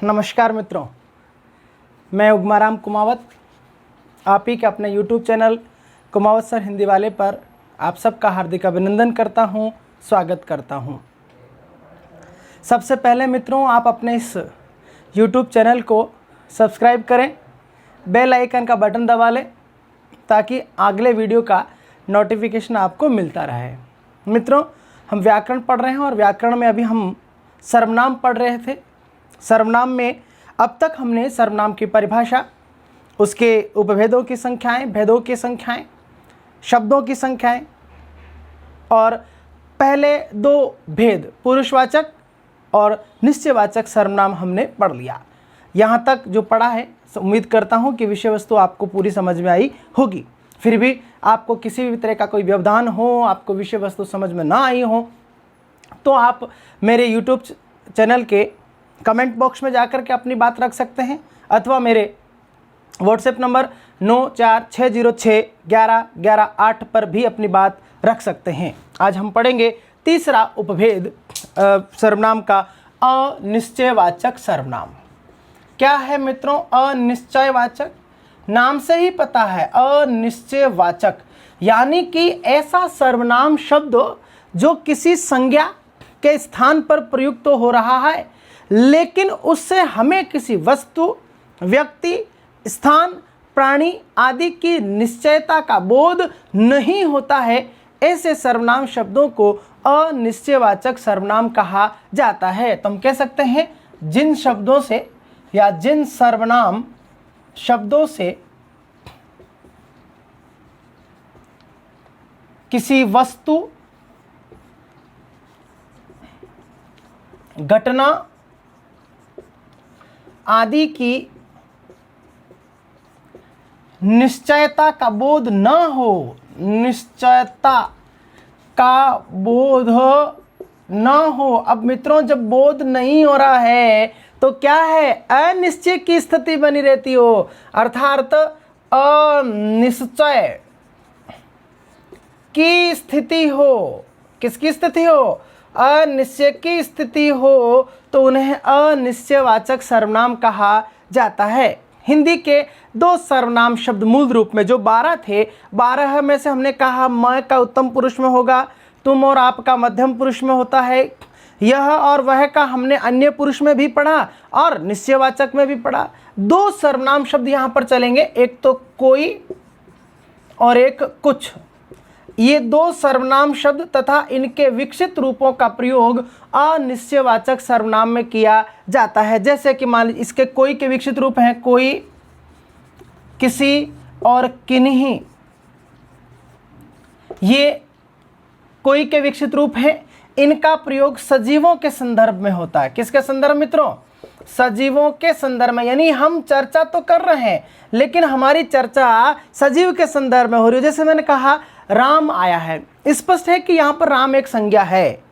नमस्कार मित्रों, मैं उगमाराम कुमावत आप ही के अपने YouTube channel Kumawat sir Hindi वाले पर आप सबका हार्दिक अभिनंदन करता हूं, स्वागत करता हूं। सबसे पहले मित्रों, आप अपने इस YouTube चैनल को सब्सक्राइब करें, बेल आइकन का बटन दबा लें ताकि अगले वीडियो का नोटिफिकेशन आपको मिलता रहे। मित्रों, हम व्याकरण पढ़ रहे हैं और व्याकरण में अभी हम सर्वनाम पढ़ रहे थे। सर्वनाम में अब तक हमने सर्वनाम की परिभाषा, उसके उपभेदों की संख्याएं, भेदों की संख्याएं, शब्दों की संख्याएं और पहले दो भेद पुरुषवाचक और निश्चयवाचक सर्वनाम हमने पढ़ लिया। यहाँ तक जो पढ़ा है, उम्मीद करता हूँ कि विषय वस्तु आपको पूरी समझ में आई होगी। फिर भी आपको किसी भी तरह का कोई व्यवधान हो, आपको विषय वस्तु समझ में ना आई हो, तो आप मेरे YouTube चैनल के कमेंट बॉक्स में जाकर के अपनी बात रख सकते हैं अथवा मेरे व्हाट्सएप नंबर 9460611118 पर भी अपनी बात रख सकते हैं। आज हम पढ़ेंगे तीसरा उपभेद सर्वनाम का, अनिश्चयवाचक सर्वनाम। क्या है मित्रों अनिश्चयवाचक? नाम से ही पता है, अनिश्चयवाचक यानी कि ऐसा सर्वनाम शब्द जो किसी संज्ञा के स्थान पर प्रयुक्त तो हो रहा है, लेकिन उससे हमें किसी वस्तु, व्यक्ति, स्थान, प्राणी आदि की निश्चयता का बोध नहीं होता है। ऐसे सर्वनाम शब्दों को अनिश्चयवाचक सर्वनाम कहा जाता है। तो हम कह सकते हैं जिन शब्दों से या जिन सर्वनाम शब्दों से किसी वस्तु, घटना आदि की निश्चयता का बोध न हो, निश्चयता का बोध न हो। अब मित्रों, जब बोध नहीं हो रहा है तो क्या है? अनिश्चय की स्थिति बनी रहती हो, अर्थात अनिश्चय की स्थिति हो। किसकी स्थिति हो? अनिश्चय की स्थिति हो, तो उन्हें अनिश्चयवाचक सर्वनाम कहा जाता है। हिंदी के दो सर्वनाम शब्द मूल रूप में जो 12 थे, 12 में से हमने कहा मैं का उत्तम पुरुष में होगा, तुम और आप का मध्यम पुरुष में होता है, यह और वह का हमने अन्य पुरुष में भी पढ़ा और निश्चयवाचक में भी पढ़ा। दो सर्वनाम शब्द यहाँ पर चलेंगे, एक तो कोई और एक कुछ। ये दो सर्वनाम शब्द तथा इनके विकसित रूपों का प्रयोग अनिश्चयवाचक सर्वनाम में किया जाता है। जैसे कि मान लीजिए इसके कोई के विकसित रूप हैं कोई, किसी और किन्हीं। ये कोई के विकसित रूप हैं। इनका प्रयोग सजीवों के संदर्भ में होता है। किसके संदर्भ मित्रों? सजीवों के संदर्भ में। यानी हम चर्चा तो कर रहे हैं लेकिन हमारी चर्चा सजीव के संदर्भ में हो रही है। जैसे मैंने कहा राम आया है, स्पष्ट है कि यहाँ पर राम एक संज्ञा है,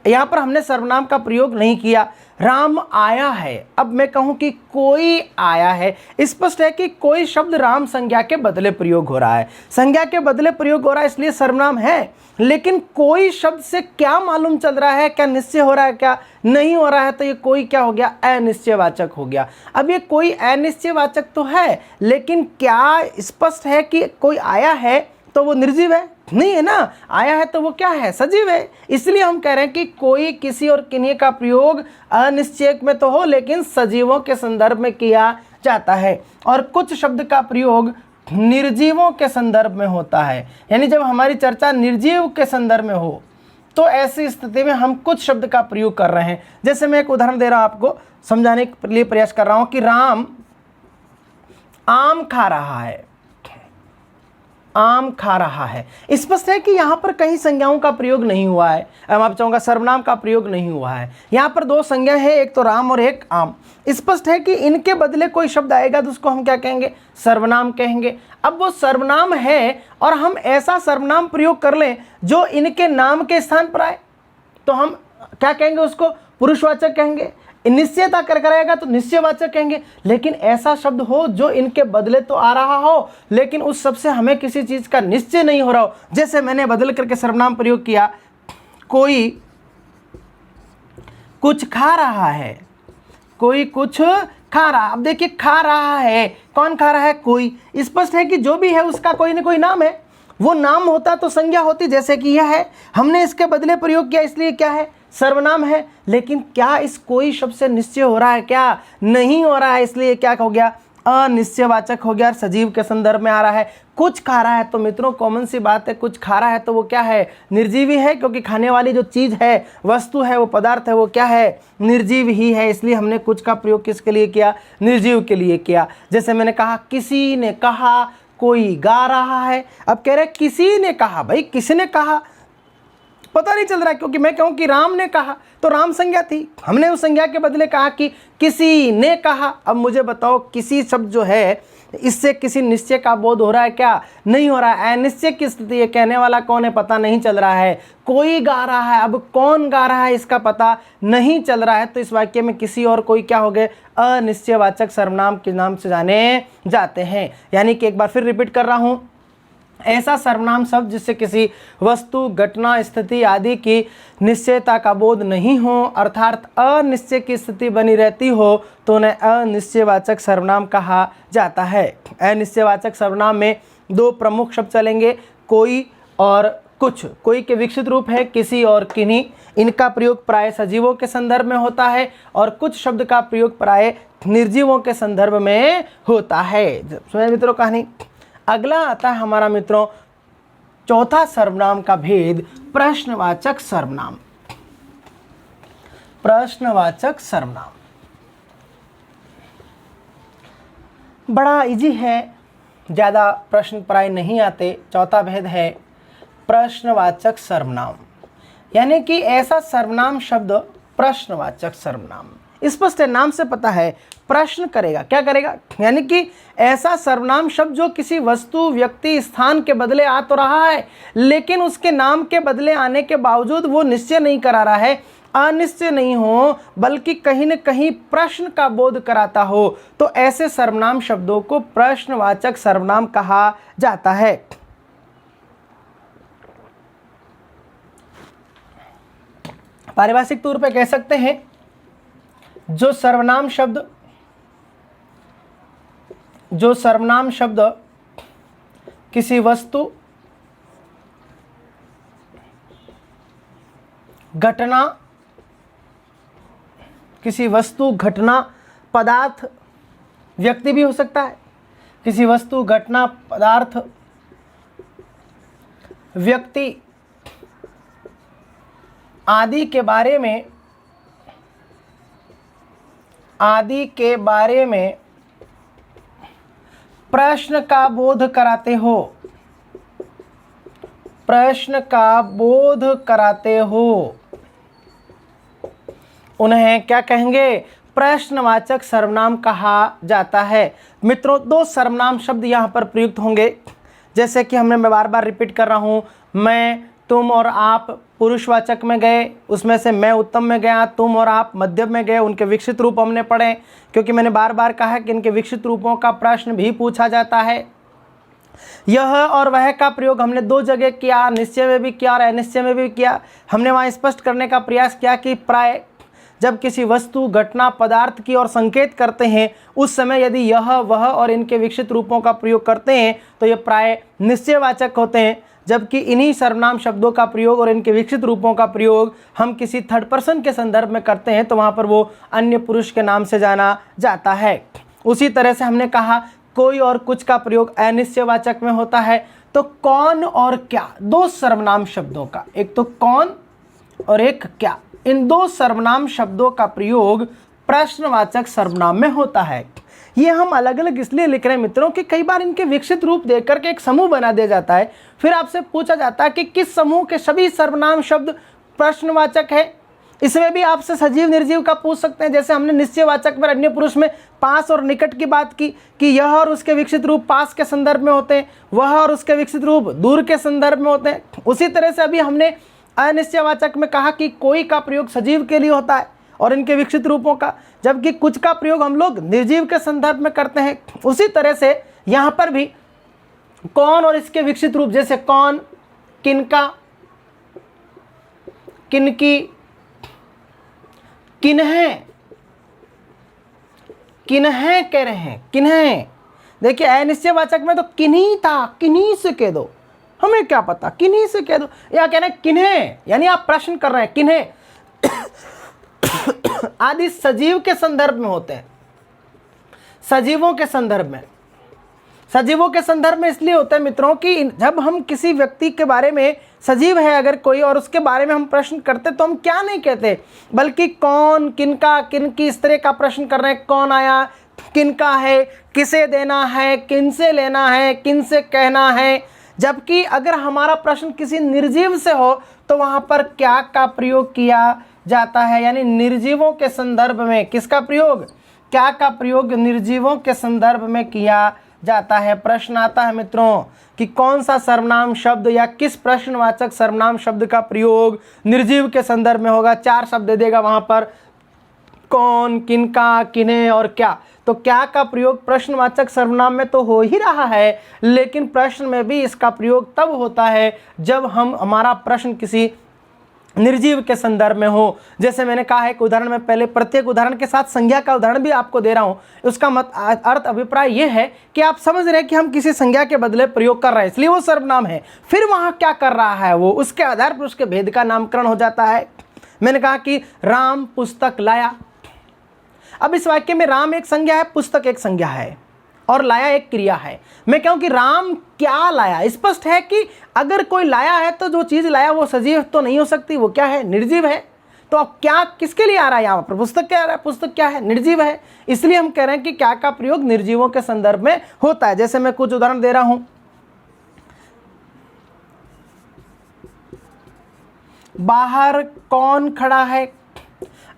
यहाँ पर हमने सर्वनाम का प्रयोग नहीं किया। राम आया है। अब मैं कहूँ कि कोई आया है, स्पष्ट है कि कोई शब्द राम संज्ञा के बदले प्रयोग हो रहा है, संज्ञा के बदले प्रयोग हो रहा है, इसलिए सर्वनाम है। लेकिन कोई शब्द से क्या मालूम चल रहा है? क्या निश्चय हो रहा है, क्या नहीं हो रहा है? तो ये कोई क्या हो गया? अनिश्चयवाचक हो गया। अब ये कोई अनिश्चयवाचक तो है, लेकिन क्या स्पष्ट है कि कोई आया है तो वो निर्जीव है? नहीं है ना। आया है तो वो क्या है? सजीव है। इसलिए हम कह रहे हैं कि कोई, किसी और किन्हीं का प्रयोग अनिश्चय में तो हो लेकिन सजीवों के संदर्भ में किया जाता है। और कुछ शब्द का प्रयोग निर्जीवों के संदर्भ में होता है। यानी जब हमारी चर्चा निर्जीव के संदर्भ में हो तो ऐसी स्थिति में हम कुछ शब्द का प्रयोग कर रहे हैं। जैसे मैं एक उदाहरण दे रहा हूं, आपको समझाने के लिए प्रयास कर रहा हूं कि राम आम खा रहा है, आम खा रहा है। स्पष्ट है कि यहाँ पर कहीं संज्ञाओं का प्रयोग नहीं हुआ है, मैं चाहूँगा सर्वनाम का प्रयोग नहीं हुआ है। यहाँ पर दो संज्ञा है, एक तो राम और एक आम। स्पष्ट है कि इनके बदले कोई शब्द आएगा तो उसको हम क्या कहेंगे? सर्वनाम कहेंगे। अब वो सर्वनाम है और हम ऐसा सर्वनाम प्रयोग कर लें जो इनके नाम के स्थान पर आए तो हम क्या कहेंगे? उसको पुरुषवाचक कहेंगे। निश्चयता कर कराएगा तो निश्चयवाचक कहेंगे। लेकिन ऐसा शब्द हो जो इनके बदले तो आ रहा हो लेकिन उस शब्द से हमें किसी चीज़ का निश्चय नहीं हो रहा हो। जैसे मैंने बदल करके सर्वनाम प्रयोग किया, कोई कुछ खा रहा है, कोई कुछ खा रहा। अब देखिए खा रहा है, कौन खा रहा है? कोई। स्पष्ट है कि जो भी है उसका कोई ना कोई नाम है, वो नाम होता तो संज्ञा होती, जैसे कि यह है, हमने इसके बदले प्रयोग किया इसलिए क्या है? सर्वनाम है। लेकिन क्या इस कोई शब्द से निश्चय हो रहा है? क्या नहीं हो रहा है, इसलिए क्या हो गया? अनिश्चयवाचक हो गया, सजीव के संदर्भ में आ रहा है। कुछ खा रहा है तो मित्रों कॉमन सी बात है, कुछ खा रहा है तो वो क्या है? निर्जीवी है, क्योंकि खाने वाली जो चीज़ है, वस्तु है, वो पदार्थ है, वो क्या है? निर्जीव ही है। इसलिए हमने कुछ का प्रयोग किसके लिए किया? निर्जीव के लिए किया। जैसे मैंने कहा किसी ने कहा, कोई गा रहा है। अब कह रहे किसी ने कहा, भाई किसने कहा पता नहीं चल रहा है, क्योंकि मैं कहूँ कि राम ने कहा तो राम संज्ञा थी, हमने उस संज्ञा के बदले कहा कि किसी ने कहा। अब मुझे बताओ किसी शब्द जो है, इससे किसी निश्चय का बोध हो रहा है क्या? नहीं हो रहा है। अनिश्चय की स्थिति है, कहने वाला कौन है पता नहीं चल रहा है। कोई गा रहा है, अब कौन गा रहा है इसका पता नहीं चल रहा है। तो इस वाक्य में किसी और कोई क्या हो गए? अनिश्चयवाचक सर्वनाम के नाम से जाने जाते हैं। यानी कि एक बार फिर रिपीट कर रहा हूं, ऐसा सर्वनाम शब्द जिससे किसी वस्तु, घटना, स्थिति आदि की निश्चयता का बोध नहीं हो, अर्थात अनिश्चय की स्थिति बनी रहती हो, तो उन्हें अनिश्चयवाचक सर्वनाम कहा जाता है। अनिश्चयवाचक सर्वनाम में दो प्रमुख शब्द चलेंगे, कोई और कुछ। कोई के विकसित रूप है किसी और किन्हीं, इनका प्रयोग प्राय सजीवों के संदर्भ में होता है, और कुछ शब्द का प्रयोग प्राय निर्जीवों के संदर्भ में होता है। सुनिए मित्रों कहानी। अगला आता है हमारा मित्रों चौथा सर्वनाम का भेद, प्रश्नवाचक सर्वनाम। प्रश्नवाचक सर्वनाम बड़ा इजी है, ज़्यादा प्रश्न प्राय नहीं आते। चौथा भेद है प्रश्नवाचक सर्वनाम, यानी कि ऐसा सर्वनाम शब्द प्रश्नवाचक सर्वनाम। स्पष्ट है, नाम से पता है प्रश्न करेगा। क्या करेगा? यानी कि ऐसा सर्वनाम शब्द जो किसी वस्तु, व्यक्ति, स्थान के बदले आ तो रहा है, लेकिन उसके नाम के बदले आने के बावजूद वो निश्चय नहीं करा रहा है, अनिश्चय नहीं हो, बल्कि कहीं न कहीं प्रश्न का बोध कराता हो, तो ऐसे सर्वनाम शब्दों को प्रश्नवाचक सर्वनाम कहा जाता है। पारिभाषिक तौर पे कह सकते हैं जो सर्वनाम शब्द किसी वस्तु, घटना, पदार्थ, व्यक्ति भी हो सकता है, किसी वस्तु, घटना, पदार्थ, व्यक्ति आदि के बारे में प्रश्न का बोध कराते हो, उन्हें क्या कहेंगे? प्रश्नवाचक सर्वनाम कहा जाता है। मित्रों दो सर्वनाम शब्द यहाँ पर प्रयुक्त होंगे, जैसे कि मैं बार बार रिपीट कर रहा हूँ, मैं, तुम और आप पुरुषवाचक में गए, उसमें से मैं उत्तम में गया, तुम और आप मध्यम में गए। उनके विकसित रूप हमने पढ़े, क्योंकि मैंने बार बार कहा कि इनके विकसित रूपों का प्रश्न भी पूछा जाता है। यह और वह का प्रयोग हमने दो जगह किया, निश्चय में भी किया और अनिश्चय में भी किया। हमने वहाँ स्पष्ट करने का प्रयास किया कि प्राय जब किसी वस्तु, घटना, पदार्थ की ओर संकेत करते हैं, उस समय यदि यह, वह और इनके विकसित रूपों का प्रयोग करते हैं तो ये प्राय निश्चयवाचक होते हैं, जबकि इन्हीं सर्वनाम शब्दों का प्रयोग और इनके विकसित रूपों का प्रयोग हम किसी थर्ड पर्सन के संदर्भ में करते हैं तो वहाँ पर वो अन्य पुरुष के नाम से जाना जाता है। उसी तरह से हमने कहा कोई और कुछ का प्रयोग अनिश्चयवाचक में होता है। तो कौन और क्या, दो सर्वनाम शब्दों का, एक तो कौन और एक क्या, इन दो सर्वनाम शब्दों का प्रयोग प्रश्नवाचक सर्वनाम में होता है। ये हम अलग अलग इसलिए लिख रहे हैं मित्रों कि कई बार इनके विकसित रूप देख करके एक समूह बना दिया जाता है, फिर आपसे पूछा जाता है कि किस समूह के सभी सर्वनाम शब्द प्रश्नवाचक है। इसमें भी आपसे सजीव निर्जीव का पूछ सकते हैं, जैसे हमने निश्चयवाचक पर अन्य पुरुष में पास और निकट की बात की कि यह और उसके विकसित रूप पास के संदर्भ में होते हैं, वह और उसके विकसित रूप दूर के संदर्भ में होते हैं। उसी तरह से अभी हमने अनिश्चयवाचक में कहा कि कोई का प्रयोग सजीव के लिए होता है और इनके विकसित रूपों का, जबकि कुछ का प्रयोग हम लोग निर्जीव के संदर्भ में करते हैं। उसी तरह से यहाँ पर भी कौन और इसके विकसित रूप, जैसे कौन, किनका, किनकी, किन्हें, किन्हें कह रहे हैं, किन्हें। देखिए अनिश्चयवाचक में तो किन्हीं था, किन्हीं से कह दो, हमें क्या पता, किन्हीं से कह दो। या कह रहे हैं किन्हें, यानी आप प्रश्न कर रहे हैं किन्हें आदि सजीव के संदर्भ में होते हैं। सजीवों के संदर्भ में, सजीवों के संदर्भ में इसलिए होता है मित्रों कि जब हम किसी व्यक्ति के बारे में, सजीव है अगर कोई और उसके बारे में हम प्रश्न करते तो हम क्या नहीं कहते, बल्कि कौन, किनका, किनकी, इस तरह का प्रश्न कर रहे हैं। कौन आया, किनका है, किसे देना है, किनसे लेना है, किनसे कहना है। जबकि अगर हमारा प्रश्न किसी निर्जीव से हो तो वहाँ पर क्या का प्रयोग किया जाता है, यानी निर्जीवों के संदर्भ में किसका प्रयोग, क्या का प्रयोग निर्जीवों के संदर्भ में किया जाता है। प्रश्न आता है मित्रों कि कौन सा सर्वनाम शब्द या किस प्रश्नवाचक सर्वनाम शब्द का प्रयोग निर्जीव के संदर्भ में होगा। 4 शब्द दे देगा वहाँ पर, कौन, किनका, किन्हें और क्या। तो क्या का प्रयोग प्रश्नवाचक सर्वनाम में तो हो ही रहा है, लेकिन प्रश्न में भी इसका प्रयोग तब होता है जब हमारा प्रश्न किसी निर्जीव के संदर्भ में हो। जैसे मैंने कहा है एक उदाहरण में, पहले प्रत्येक उदाहरण के साथ संज्ञा का उदाहरण भी आपको दे रहा हूं। उसका अर्थ अभिप्राय यह है कि आप समझ रहे हैं कि हम किसी संज्ञा के बदले प्रयोग कर रहे हैं, इसलिए वो सर्वनाम है। फिर वहां क्या कर रहा है वो, उसके आधार पर उसके भेद का नामकरण हो जाता है। मैंने कहा कि राम पुस्तक लाया। अब इस वाक्य में राम एक संज्ञा है, पुस्तक एक संज्ञा है और लाया एक क्रिया है। मैं कहूं कि राम क्या लाया, स्पष्ट है कि अगर कोई लाया है तो जो चीज लाया वो सजीव तो नहीं हो सकती, वो क्या है, निर्जीव है। तो अब क्या किसके लिए आ रहा है यहाँ पर, पुस्तक क्या आ रहा है, पुस्तक क्या है, निर्जीव है। इसलिए हम कह रहे हैं कि क्या का प्रयोग निर्जीवों के संदर्भ में होता है। जैसे मैं कुछ उदाहरण दे रहा हूं, बाहर कौन खड़ा है।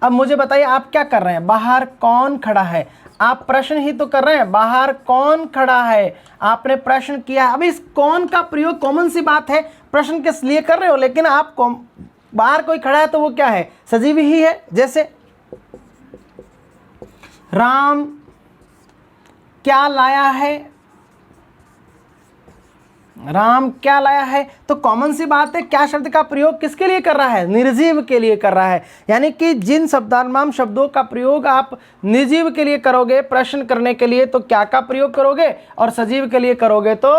अब मुझे बताइए आप क्या कर रहे हैं, बाहर कौन खड़ा है, आप प्रश्न ही तो कर रहे हैं, बाहर कौन खड़ा है, आपने प्रश्न किया। अब इस कौन का प्रयोग कॉमन सी बात है, प्रश्न के लिए कर रहे हो, लेकिन आप बाहर कोई खड़ा है तो वो क्या है, सजीव ही है। जैसे राम क्या लाया है, राम क्या लाया है, तो कॉमन सी बात है क्या शब्द का प्रयोग किसके लिए कर रहा है, निर्जीव के लिए कर रहा है। यानी कि जिन शब्दानुमान शब्दों का प्रयोग आप निर्जीव के लिए करोगे प्रश्न करने के लिए तो क्या का प्रयोग करोगे, और सजीव के लिए करोगे तो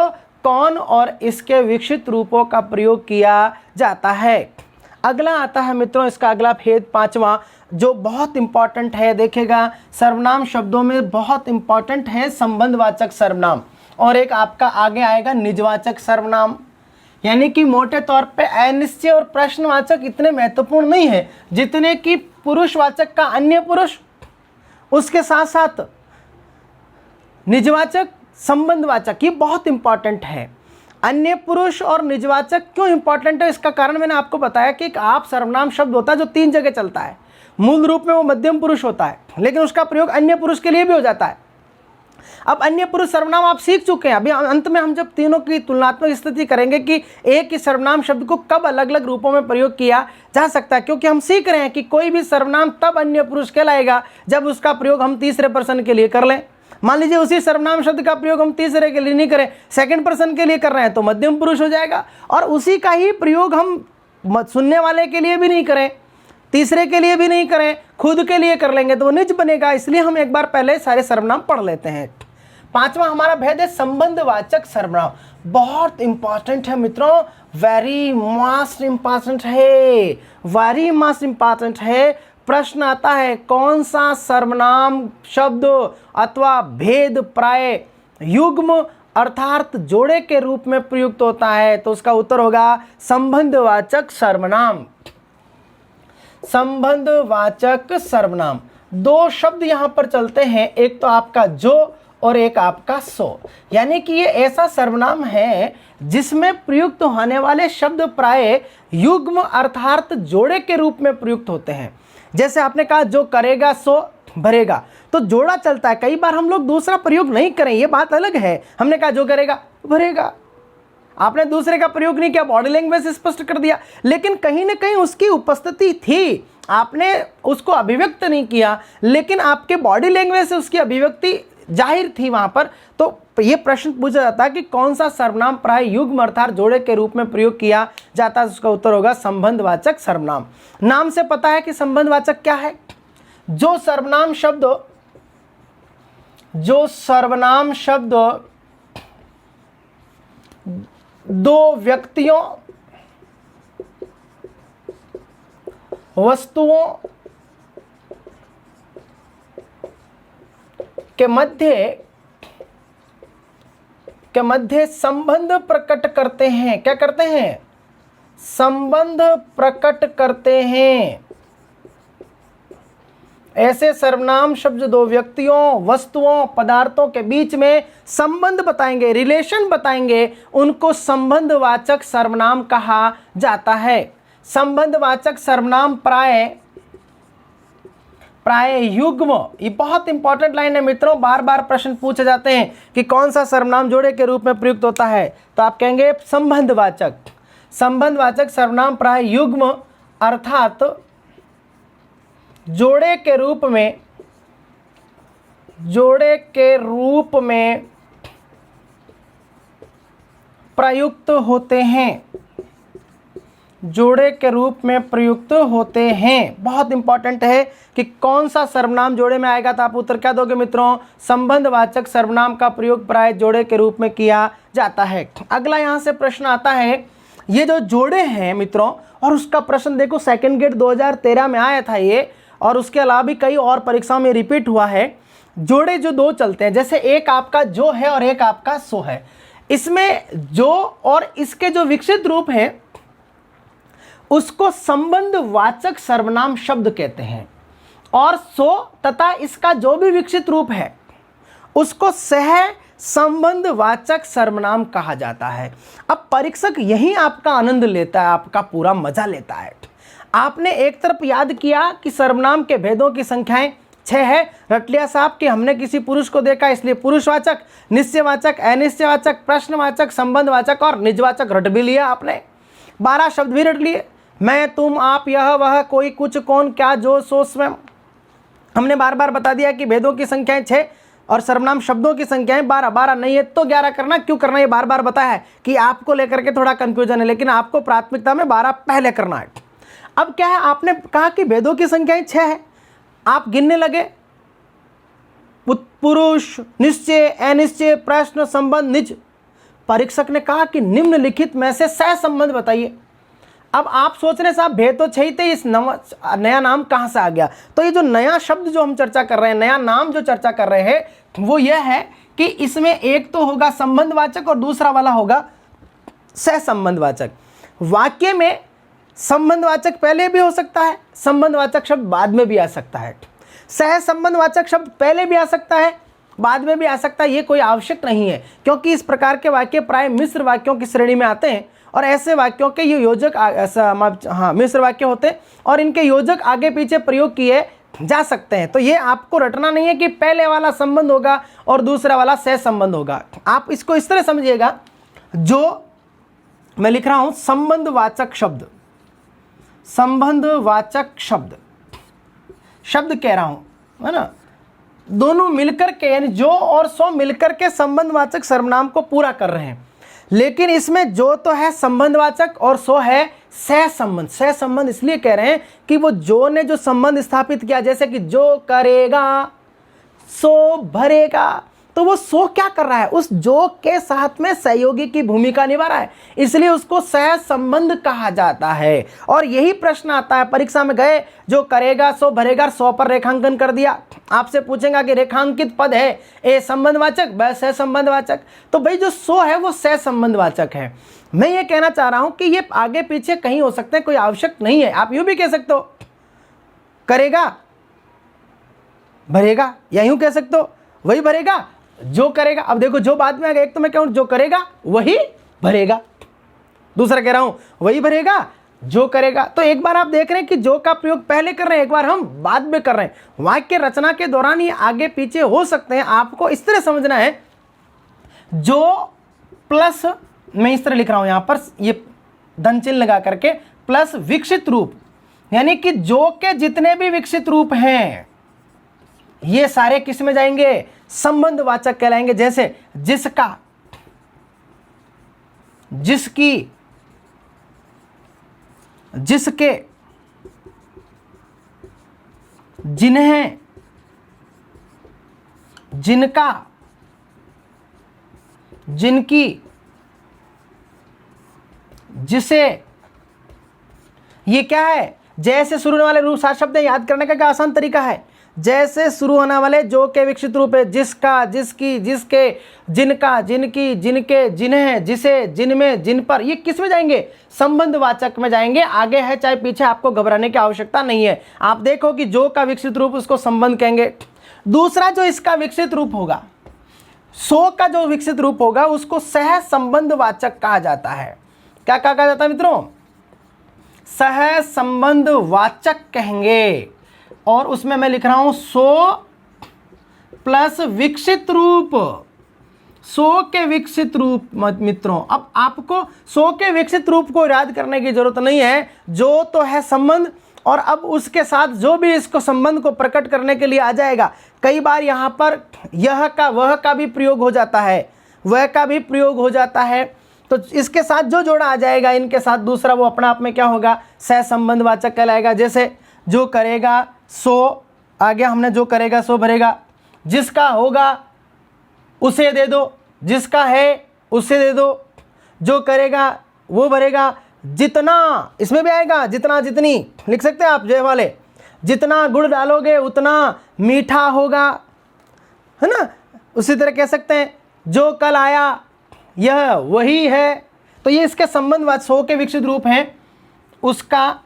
कौन और इसके विकसित रूपों का प्रयोग किया जाता है। अगला आता है मित्रों, इसका अगला भेद 5वां जो बहुत इंपॉर्टेंट है। देखिएगा सर्वनाम शब्दों में बहुत इंपॉर्टेंट है संबंधवाचक सर्वनाम, और एक आपका आगे आएगा निजवाचक सर्वनाम। यानी कि मोटे तौर पे अनिश्चय और प्रश्नवाचक इतने महत्वपूर्ण नहीं है जितने कि पुरुषवाचक का अन्य पुरुष, उसके साथ साथ निजवाचक, संबंधवाचक, ये बहुत इंपॉर्टेंट है। अन्य पुरुष और निजवाचक क्यों इंपॉर्टेंट है, इसका कारण मैंने आपको बताया कि एक आप सर्वनाम शब्द होता है जो 3 जगह चलता है। मूल रूप में वो मध्यम पुरुष होता है, लेकिन उसका प्रयोग अन्य पुरुष के लिए भी हो जाता है। अब अन्य पुरुष सर्वनाम आप सीख चुके हैं, अभी अंत में हम जब तीनों की तुलनात्मक स्थिति करेंगे कि एक ही सर्वनाम शब्द को कब अलग अलग रूपों में प्रयोग किया जा सकता है, क्योंकि हम सीख रहे हैं कि कोई भी सर्वनाम तब अन्य पुरुष कहलाएगा जब उसका प्रयोग हम तीसरे पर्सन के लिए कर लें। मान लीजिए उसी सर्वनाम शब्द का प्रयोग हम तीसरे के लिए नहीं करें, सेकंड पर्सन के लिए कर रहे हैं तो मध्यम पुरुष हो जाएगा, और उसी का ही प्रयोग हम सुनने वाले के लिए भी नहीं करें, तीसरे के लिए भी नहीं करें, खुद के लिए कर लेंगे तो वो निज बनेगा। इसलिए हम एक बार पहले सारे सर्वनाम पढ़ लेते हैं। 5वां हमारा भेद है संबंधवाचक सर्वनाम। बहुत इंपॉर्टेंट है मित्रों, वेरी मस्ट इंपॉर्टेंट है, वेरी मस्ट इंपॉर्टेंट है। प्रश्न आता है कौन सा सर्वनाम शब्द अथवा भेद प्राय युग्म अर्थात जोड़े के रूप में प्रयुक्त होता है, तो उसका उत्तर होगा संबंधवाचक सर्वनाम। संबंधवाचक सर्वनाम 2 शब्द यहां पर चलते हैं, एक तो आपका जो और एक आपका सो। यानी कि ये ऐसा सर्वनाम है जिसमें प्रयुक्त होने वाले शब्द प्राय युग्म अर्थात जोड़े के रूप में प्रयुक्त होते हैं। जैसे आपने कहा जो करेगा सो भरेगा, तो जोड़ा चलता है, कई बार हम लोग दूसरा प्रयोग नहीं करें, ये बात अलग है। हमने कहा जो करेगा भरेगा, आपने दूसरे का प्रयोग नहीं किया, बॉडी लैंग्वेज से स्पष्ट कर दिया, लेकिन कहीं ना कहीं उसकी उपस्थिति थी, आपने उसको अभिव्यक्त नहीं किया, लेकिन आपके बॉडी लैंग्वेज से उसकी अभिव्यक्ति जाहिर थी वहां पर। तो ये प्रश्न पूछा जाता है कि कौन सा सर्वनाम प्राय युग्म अर्थात जोड़े के रूप में प्रयोग किया जाता है, उसका उत्तर होगा संबंधवाचक सर्वनाम। नाम से पता है कि संबंधवाचक क्या है, जो सर्वनाम शब्द जो सर्वनाम शब्द दो व्यक्तियों, वस्तुओं के मध्य संबंध प्रकट करते हैं। क्या करते हैं? संबंध प्रकट करते हैं। ऐसे सर्वनाम शब्द दो व्यक्तियों, वस्तुओं, पदार्थों के बीच में संबंध बताएंगे, रिलेशन बताएंगे, उनको संबंधवाचक सर्वनाम कहा जाता है। संबंधवाचक सर्वनाम प्राय युग्म, ये बहुत इंपॉर्टेंट लाइन है मित्रों, बार बार प्रश्न पूछे जाते हैं कि कौन सा सर्वनाम जोड़े के रूप में प्रयुक्त होता है, तो आप कहेंगे संबंधवाचक। संबंधवाचक सर्वनाम प्राय युग्म अर्थात जोड़े के रूप में प्रयुक्त होते हैं। जोड़े के रूप में प्रयुक्त होते हैं। बहुत इंपॉर्टेंट है कि कौन सा सर्वनाम जोड़े में आएगा, तो आप उत्तर क्या दोगे मित्रों? संबंधवाचक सर्वनाम का प्रयोग प्राय जोड़े के रूप में किया जाता है। अगला यहां से प्रश्न आता है, ये जो जोड़े हैं मित्रों, और उसका प्रश्न देखो सेकंड गेट 2013 में आया था ये, और उसके अलावा भी कई और परीक्षाओं में रिपीट हुआ है। जोड़े जो दो चलते हैं, जैसे एक आपका जो है और एक आपका सो है, इसमें जो और इसके जो विकसित रूप है उसको संबंधवाचक सर्वनाम शब्द कहते हैं, और सो तथा इसका जो भी विकसित रूप है उसको सह संबंधवाचक सर्वनाम कहा जाता है। अब परीक्षक यही आपका आनंद लेता है, आपका पूरा मजा लेता है। आपने एक तरफ याद किया कि सर्वनाम के भेदों की संख्याएं 6 है, रट लिया साहब कि हमने किसी पुरुष को देखा इसलिए पुरुषवाचक, निश्चयवाचक, अनिश्चयवाचक, प्रश्नवाचक, संबंधवाचक और निजवाचक रट भी लिया आपने। 12 शब्द भी रट लिए, मैं, तुम, आप, यह, वह, कोई, कुछ, कौन, क्या, जो, सो, स्वयं। हमने बार बार बता दिया कि भेदों की संख्याएं 6 और सर्वनाम शब्दों की संख्याएं 12। 12 नहीं है तो 11 करना। क्यों करना, ये बार बार बताया है कि आपको लेकर के थोड़ा कंफ्यूजन है, लेकिन आपको प्राथमिकता में 12 पहले करना है। अब क्या है, आपने कहा कि भेदों की संख्याएं 6 है, आप गिनने लगे, पुरुष, निश्चय, अनिश्चय, प्रश्न, संबंध, निज। परीक्षक ने कहा कि निम्नलिखित में से सह संबंध बताइए। अब आप सोच रहे साहब भेद तो 6 थे, इस नया नाम कहां से आ गया? तो ये जो नया शब्द जो हम चर्चा कर रहे हैं, नया नाम जो चर्चा कर रहे हैं, वो यह है कि इसमें एक तो होगा संबंधवाचक और दूसरा वाला होगा सह संबंधवाचक। वाक्य में संबंधवाचक पहले भी हो सकता है, संबंधवाचक शब्द बाद में भी आ सकता है। सह संबंधवाचक शब्द पहले भी आ सकता है, बाद में भी आ सकता है, ये कोई आवश्यक नहीं है, क्योंकि इस प्रकार के वाक्य प्राय मिश्र वाक्यों की श्रेणी में आते हैं, और ऐसे वाक्यों के ये योजक मिश्र वाक्य होते हैं और इनके योजक आगे पीछे प्रयोग किए जा सकते हैं। तो ये आपको रटना नहीं है कि पहले वाला संबंध होगा और दूसरा वाला सह संबंध होगा। आप इसको इस तरह समझिएगा, जो मैं लिख रहा हूं संबंधवाचक शब्द, संबंधवाचक शब्द कह रहा हूं, है ना, दोनों मिलकर के यानी जो और सो मिलकर के संबंधवाचक सर्वनाम को पूरा कर रहे हैं, लेकिन इसमें जो तो है संबंधवाचक और सो है सह संबंध। सह संबंध इसलिए कह रहे हैं कि वो जो ने जो संबंध स्थापित किया, जैसे कि जो करेगा सो भरेगा, तो वो सो क्या कर रहा है, उस जो के साथ में सहयोगी की भूमिका निभा रहा है, इसलिए उसको सह संबंध कहा जाता है। और यही प्रश्न आता है परीक्षा में, गए जो करेगा सो भरेगा, 100 पर रेखांकन कर दिया, आपसे पूछेगा कि रेखांकित पद है ए संबंधवाचक ब सह संबंधवाचक, तो भाई जो सो है वो सह संबंधवाचक है। मैं ये कहना चाह रहा हूं कि ये आगे पीछे कहीं हो सकते हैं, कोई आवश्यक नहीं है। आप यूं भी कह सकते हो करेगा भरेगा, या यूं कह सकते हो वही भरेगा जो करेगा। अब देखो जो बाद में आ गया, एक तो मैं कहूं जो करेगा वही भरेगा, दूसरा कह रहा हूं वही भरेगा जो करेगा। तो एक बार आप देख रहे हैं कि जो का प्रयोग पहले कर रहे हैं, एक बार हम बाद में कर रहे हैं। वाक्य रचना के दौरान ये आगे पीछे हो सकते हैं, आपको इस तरह समझना है। जो प्लस, मैं इस तरह लिख रहा हूं यहां पर, ये धन चिन्ह लगा करके, प्लस विकसित रूप, यानी कि जो के जितने भी विकसित रूप हैं ये सारे किस में जाएंगे, संबंधवाचक कहलाएंगे। जैसे जिसका, जिसकी, जिसके, जिन्हें, जिनका, जिनकी, जिसे, ये क्या है? जैसे शुरू होने वाले रूप सात शब्द याद करने का क्या आसान तरीका है? जैसे शुरू होने वाले जो के विकसित रूप है जिसका, जिसकी, जिसके, जिनका, जिनकी, जिनके, जिन्हें, जिसे, जिनमें, जिन पर, ये किस में जाएंगे? संबंधवाचक में जाएंगे। आगे है चाहे पीछे, आपको घबराने की आवश्यकता नहीं है। आप देखो कि जो का विकसित रूप उसको संबंध कहेंगे। दूसरा जो इसका विकसित रूप होगा, सो का जो विकसित रूप होगा उसको सह संबंधवाचक कहा जाता है। क्या कहा जाता है मित्रों? सह संबंधवाचक कहेंगे। और उसमें मैं लिख रहा हूं सो प्लस विकसित रूप, सो के विकसित रूप। मित्रों अब आपको सो के विकसित रूप को याद करने की जरूरत नहीं है, जो तो है संबंध, और अब उसके साथ जो भी इसको संबंध को प्रकट करने के लिए आ जाएगा। कई बार यहाँ पर यह का वह का भी प्रयोग हो जाता है, वह का भी प्रयोग हो जाता है, तो इसके साथ जो जोड़ा आ जाएगा इनके साथ दूसरा, वो अपना आप में क्या होगा? सह संबंधवाचक कहलाएगा। जैसे जो करेगा सो, आगे हमने जो करेगा सो भरेगा, जिसका होगा उसे दे दो, जिसका है उसे दे दो, जो करेगा वो भरेगा, जितना, इसमें भी आएगा जितना, जितनी लिख सकते हैं आप, जय वाले, जितना गुड़ डालोगे उतना मीठा होगा, है ना। उसी तरह कह सकते हैं जो कल आया यह वही है। तो ये इसके संबंधवाचक सो के विकसित रूप हैं, उसका,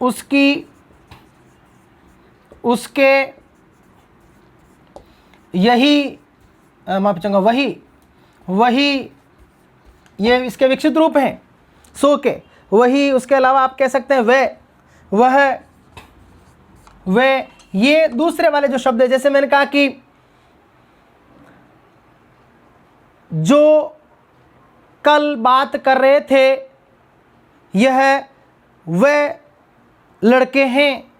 उसकी, उसके, यही, माफ चाहूंगा, वही, वही, ये इसके विकसित रूप हैं सो के। वही, उसके अलावा आप कह सकते हैं वे, वह, वे, ये दूसरे वाले जो शब्द है, जैसे मैंने कहा कि जो कल बात कर रहे थे यह वे लड़के हैं,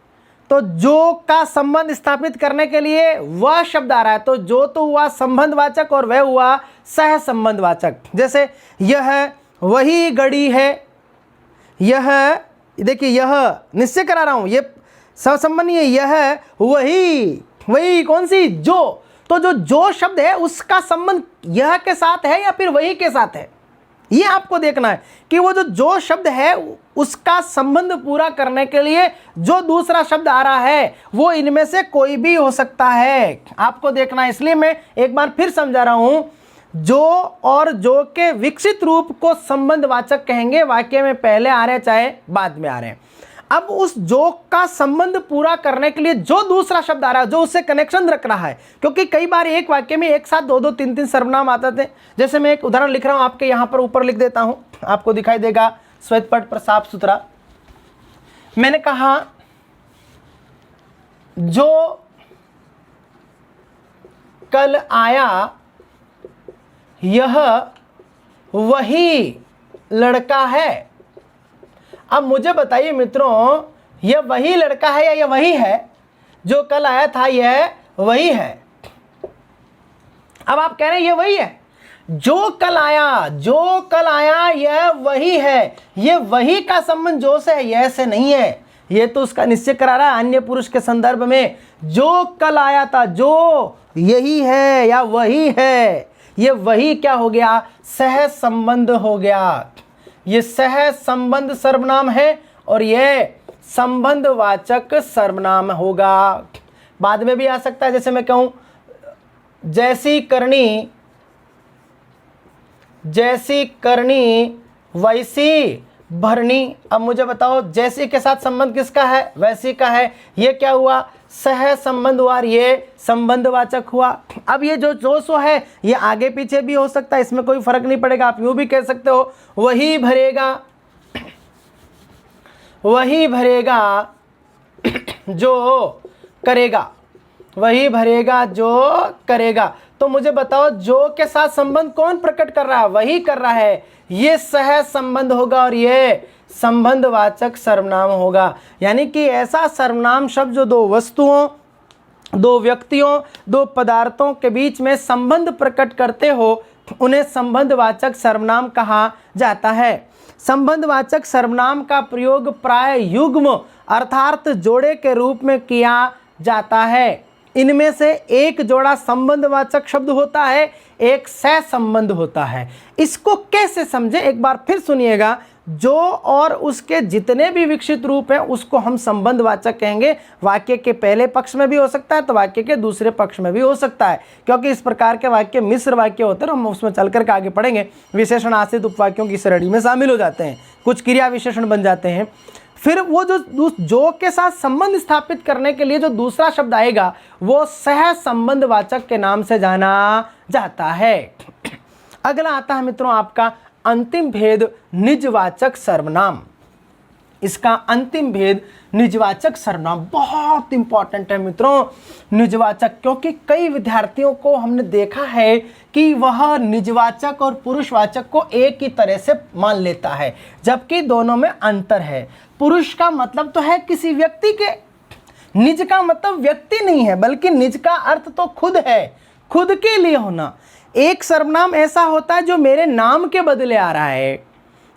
तो जो का संबंध स्थापित करने के लिए वह शब्द आ रहा है, तो जो तो हुआ संबंधवाचक और वह हुआ सह संबंधवाचक। जैसे यह वही घड़ी है, यह देखिए, यह निश्चय करा रहा हूं, ये सहसंबंध नहीं है, यह वही, वही कौन सी? जो, तो जो शब्द है उसका संबंध यह के साथ है या फिर वही के साथ है, ये आपको देखना है कि वो जो शब्द है उसका संबंध पूरा करने के लिए जो दूसरा शब्द आ रहा है वो इनमें से कोई भी हो सकता है, आपको देखना है। इसलिए मैं एक बार फिर समझा रहा हूं, जो और जो के विकसित रूप को संबंधवाचक कहेंगे, वाक्य में पहले आ रहे चाहे बाद में आ रहे हैं। अब उस जो का संबंध पूरा करने के लिए जो दूसरा शब्द आ रहा है, जो उससे कनेक्शन रख रहा है, क्योंकि कई बार एक वाक्य में एक साथ दो दो तीन तीन सर्वनाम आते थे। जैसे मैं एक उदाहरण लिख रहा हूं, आपके यहां पर ऊपर लिख देता हूं, आपको दिखाई देगा श्वेत पट पर साफ सुथरा। मैंने कहा जो कल आया यह वही लड़का है। अब मुझे बताइए मित्रों, यह वही लड़का है या यह वही है? जो कल आया था यह वही है। अब आप कह रहे हैं यह वही है, जो कल आया, जो कल आया यह वही है। यह वही का संबंध जो से है, यह से नहीं है। यह तो उसका निश्चय करा रहा है अन्य पुरुष के संदर्भ में, जो कल आया था, जो यही है या वही है। यह वही क्या हो गया? सह संबंध हो गया। ये सह संबंध सर्वनाम है और यह संबंधवाचक सर्वनाम होगा। बाद में भी आ सकता है, जैसे मैं कहूं जैसी करनी, जैसी करनी वैसी भरनी। अब मुझे बताओ जैसी के साथ संबंध किसका है? वैसी का है। ये क्या हुआ? सह संबंध हुआ, ये संबंधवाचक हुआ। अब ये जो सो है ये आगे पीछे भी हो सकता है, इसमें कोई फर्क नहीं पड़ेगा। आप यूं भी कह सकते हो वही भरेगा, वही भरेगा जो करेगा, वही भरेगा जो करेगा। तो मुझे बताओ जो के साथ संबंध कौन प्रकट कर रहा है? वही कर रहा है। ये सह संबंध होगा और ये संबंधवाचक सर्वनाम होगा। यानी कि ऐसा सर्वनाम शब्द जो दो वस्तुओं, दो व्यक्तियों, दो पदार्थों के बीच में संबंध प्रकट करते हो, उन्हें संबंधवाचक सर्वनाम कहा जाता है। संबंधवाचक सर्वनाम का प्रयोग प्राय युग्म अर्थात जोड़े के रूप में किया जाता है। इनमें से एक जोड़ा संबंधवाचक शब्द होता है, एक सहसंबंध होता है। इसको कैसे समझे, एक बार फिर सुनिएगा। जो और उसके जितने भी विकसित रूप हैं उसको हम संबंधवाचक कहेंगे। वाक्य के पहले पक्ष में भी हो सकता है तो वाक्य के दूसरे पक्ष में भी हो सकता है, क्योंकि इस प्रकार के वाक्य मिश्र वाक्य होते हैं। हम उसमें चल करके आगे पढ़ेंगे। विशेषण आश्रित उपवाक्यों की श्रेणी में शामिल हो जाते हैं, कुछ क्रिया विशेषण बन जाते हैं। फिर वो जो के साथ संबंध स्थापित करने के लिए जो दूसरा शब्द आएगा वो सह संबंधवाचक के नाम से जाना जाता है। अगला आता है मित्रों आपका अंतिम भेद निजवाचक सर्वनाम। इसका अंतिम भेद निजवाचक सर्वनाम बहुत इंपॉर्टेंट है मित्रों। निजवाचक, क्योंकि कई विद्यार्थियों को हमने देखा है कि वह निजवाचक और पुरुषवाचक को एक ही तरह से मान लेता है, जबकि दोनों में अंतर है। पुरुष का मतलब तो है किसी व्यक्ति के, निज का मतलब व्यक्ति नहीं है, बल्कि निज का अर्थ तो खुद है, खुद के लिए होना। एक सर्वनाम ऐसा होता है जो मेरे नाम के बदले आ रहा है।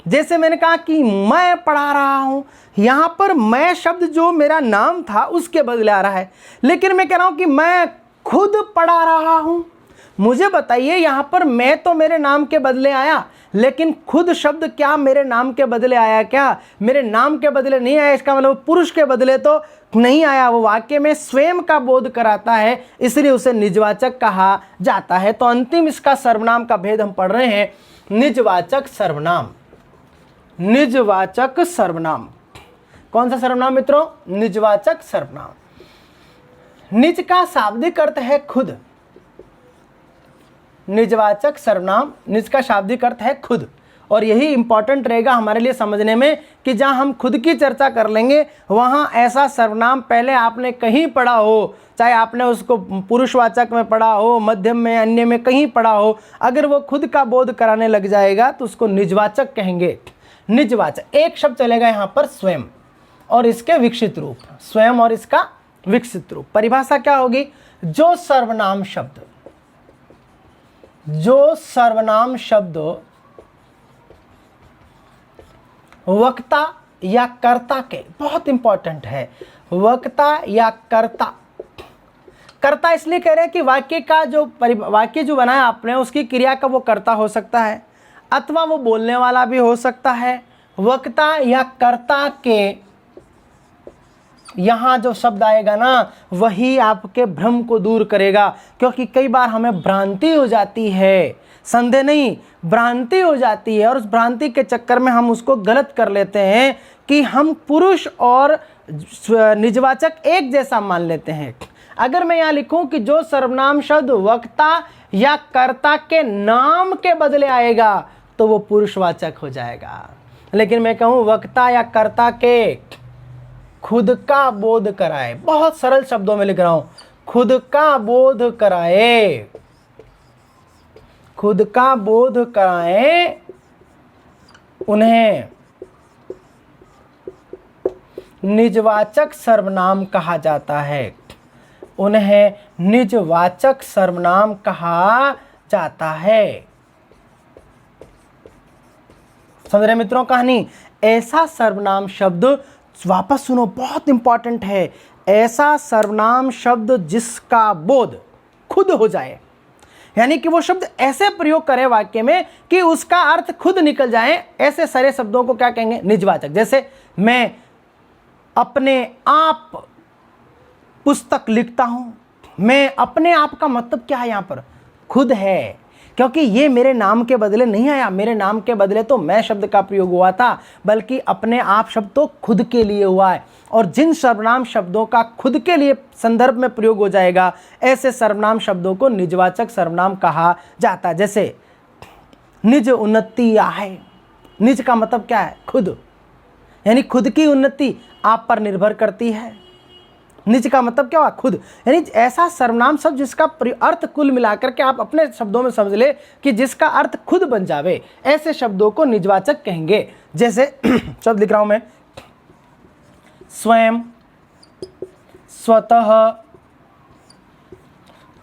जैसे मैंने कहा कि मैं पढ़ा रहा हूं, यहां पर मैं शब्द जो मेरा नाम था उसके बदले आ रहा है। लेकिन मैं कह रहा हूं कि मैं खुद पढ़ा रहा हूं। मुझे बताइए, यहां पर मैं तो मेरे नाम के बदले आया, लेकिन खुद शब्द क्या मेरे नाम के बदले आया? क्या मेरे नाम के बदले नहीं आया। इसका मतलब पुरुष के बदले तो नहीं आया, वो वाक्य में स्वयं का बोध कराता है, इसलिए उसे निजवाचक कहा जाता है। तो अंतिम इसका सर्वनाम का भेद हम पढ़ रहे हैं, निजवाचक सर्वनाम। निजवाचक सर्वनाम कौन सा सर्वनाम मित्रों? निजवाचक सर्वनाम। निज का शाब्दिक अर्थ है खुद। निजवाचक सर्वनाम, निज का शाब्दिक अर्थ है खुद, और यही इंपॉर्टेंट रहेगा हमारे लिए समझने में कि जहां हम खुद की चर्चा कर लेंगे वहां ऐसा सर्वनाम पहले आपने कहीं पढ़ा हो, चाहे आपने उसको पुरुषवाचक में पढ़ा हो, मध्यम में, अन्य में कहीं पढ़ा हो, अगर वो खुद का बोध कराने लग जाएगा तो उसको निजवाचक कहेंगे। निजवाचक एक शब्द चलेगा यहाँ पर स्वयं और इसके विकसित रूप, स्वयं और इसका विकसित रूप। परिभाषा क्या होगी? जो सर्वनाम शब्द, जो सर्वनाम शब्द वक्ता या कर्ता के, बहुत इंपॉर्टेंट है, वक्ता या कर्ता। कर्ता इसलिए कह रहे हैं कि वाक्य का वाक्य जो बनाया आपने उसकी क्रिया का वो कर्ता हो सकता है, अथवा वो बोलने वाला भी हो सकता है। वक्ता या कर्ता के यहाँ जो शब्द आएगा ना वही आपके भ्रम को दूर करेगा, क्योंकि कई बार हमें भ्रांति हो जाती है, संदेह नहीं, भ्रांति हो जाती है, और उस भ्रांति के चक्कर में हम उसको गलत कर लेते हैं कि हम पुरुष और निजवाचक एक जैसा मान लेते हैं। अगर मैं यहाँ लिखूं कि जो सर्वनाम शब्द वक्ता या कर्ता के नाम के बदले आएगा तो वो पुरुषवाचक हो जाएगा। लेकिन मैं कहूँ वक्ता या कर्ता के खुद का बोध कराए, बहुत सरल शब्दों में लिख रहा हूं, खुद का बोध कराए, खुद का बोध कराए, उन्हें निजवाचक सर्वनाम कहा जाता है। उन्हें निजवाचक सर्वनाम कहा जाता है। समझ रहे मित्रों कहानी? ऐसा सर्वनाम शब्द, वापस सुनो, बहुत इंपॉर्टेंट है, ऐसा सर्वनाम शब्द जिसका बोध खुद हो जाए, यानी कि वो शब्द ऐसे प्रयोग करे वाक्य में कि उसका अर्थ खुद निकल जाए, ऐसे सारे शब्दों को क्या कहेंगे? निजवाचक। जैसे मैं अपने आप पुस्तक लिखता हूं, मैं अपने आप का मतलब क्या है? यहां पर खुद है, क्योंकि ये मेरे नाम के बदले नहीं आया, मेरे नाम के बदले तो मैं शब्द का प्रयोग हुआ था, बल्कि अपने आप शब्द तो खुद के लिए हुआ है। और जिन सर्वनाम शब्दों का खुद के लिए संदर्भ में प्रयोग हो जाएगा, ऐसे सर्वनाम शब्दों को निजवाचक सर्वनाम कहा जाता है। जैसे निज उन्नति आहे, निज का मतलब क्या है? खुद, यानी खुद की उन्नति आप पर निर्भर करती है। निज का मतलब क्या हुआ? खुद, यानी ऐसा सर्वनाम शब्द जिसका अर्थ कुल मिलाकर के आप अपने शब्दों में समझ ले कि जिसका अर्थ खुद बन जावे, ऐसे शब्दों को निजवाचक कहेंगे। जैसे शब्द लिख रहा हूं मैं, स्वयं, स्वतः,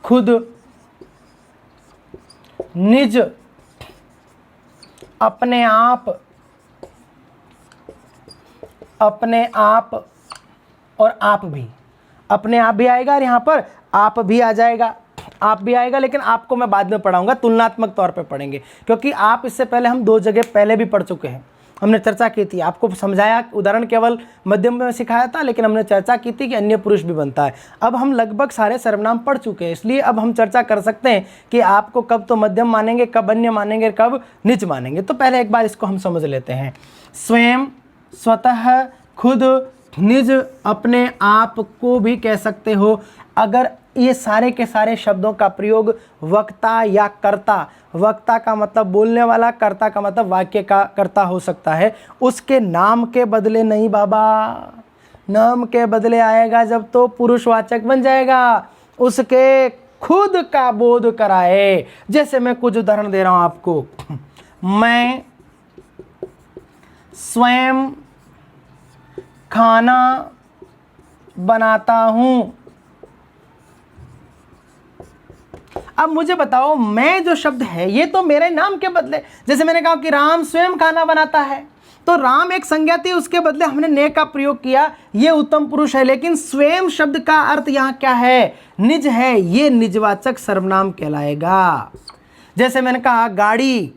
खुद, निज, अपने आप, अपने आप और आप भी, अपने आप भी आएगा और यहाँ पर आप भी आ जाएगा, आप भी आएगा, लेकिन आपको मैं बाद में पढ़ाऊंगा, तुलनात्मक तौर पे पढ़ेंगे, क्योंकि आप इससे पहले हम 2 जगह पहले भी पढ़ चुके हैं, हमने चर्चा की थी, आपको समझाया, उदाहरण केवल मध्यम में सिखाया था, लेकिन हमने चर्चा की थी कि अन्य पुरुष भी बनता है। अब हम लगभग सारे सर्वनाम पढ़ चुके हैं, इसलिए अब हम चर्चा कर सकते हैं कि आपको कब तो मध्यम मानेंगे, कब अन्य मानेंगे, कब निज मानेंगे। तो पहले एक बार इसको हम समझ लेते हैं। स्वयं, स्वतः, खुद, निज, अपने आप को भी कह सकते हो। अगर ये सारे के सारे शब्दों का प्रयोग वक्ता या कर्ता, वक्ता का मतलब बोलने वाला, कर्ता का मतलब वाक्य का कर्ता हो सकता है, उसके नाम के बदले नहीं बाबा, नाम के बदले आएगा जब तो पुरुषवाचक बन जाएगा, उसके खुद का बोध कराए। जैसे मैं कुछ उदाहरण दे रहा हूं आपको, मैं स्वयं खाना बनाता हूं। अब मुझे बताओ, मैं जो शब्द है ये तो मेरे नाम के बदले, जैसे मैंने कहा कि राम स्वयं खाना बनाता है, तो राम एक संज्ञा थी, उसके बदले हमने ने का प्रयोग किया, ये उत्तम पुरुष है। लेकिन स्वयं शब्द का अर्थ यहाँ क्या है? निज है, ये निजवाचक सर्वनाम कहलाएगा। जैसे मैंने कहा गाड़ी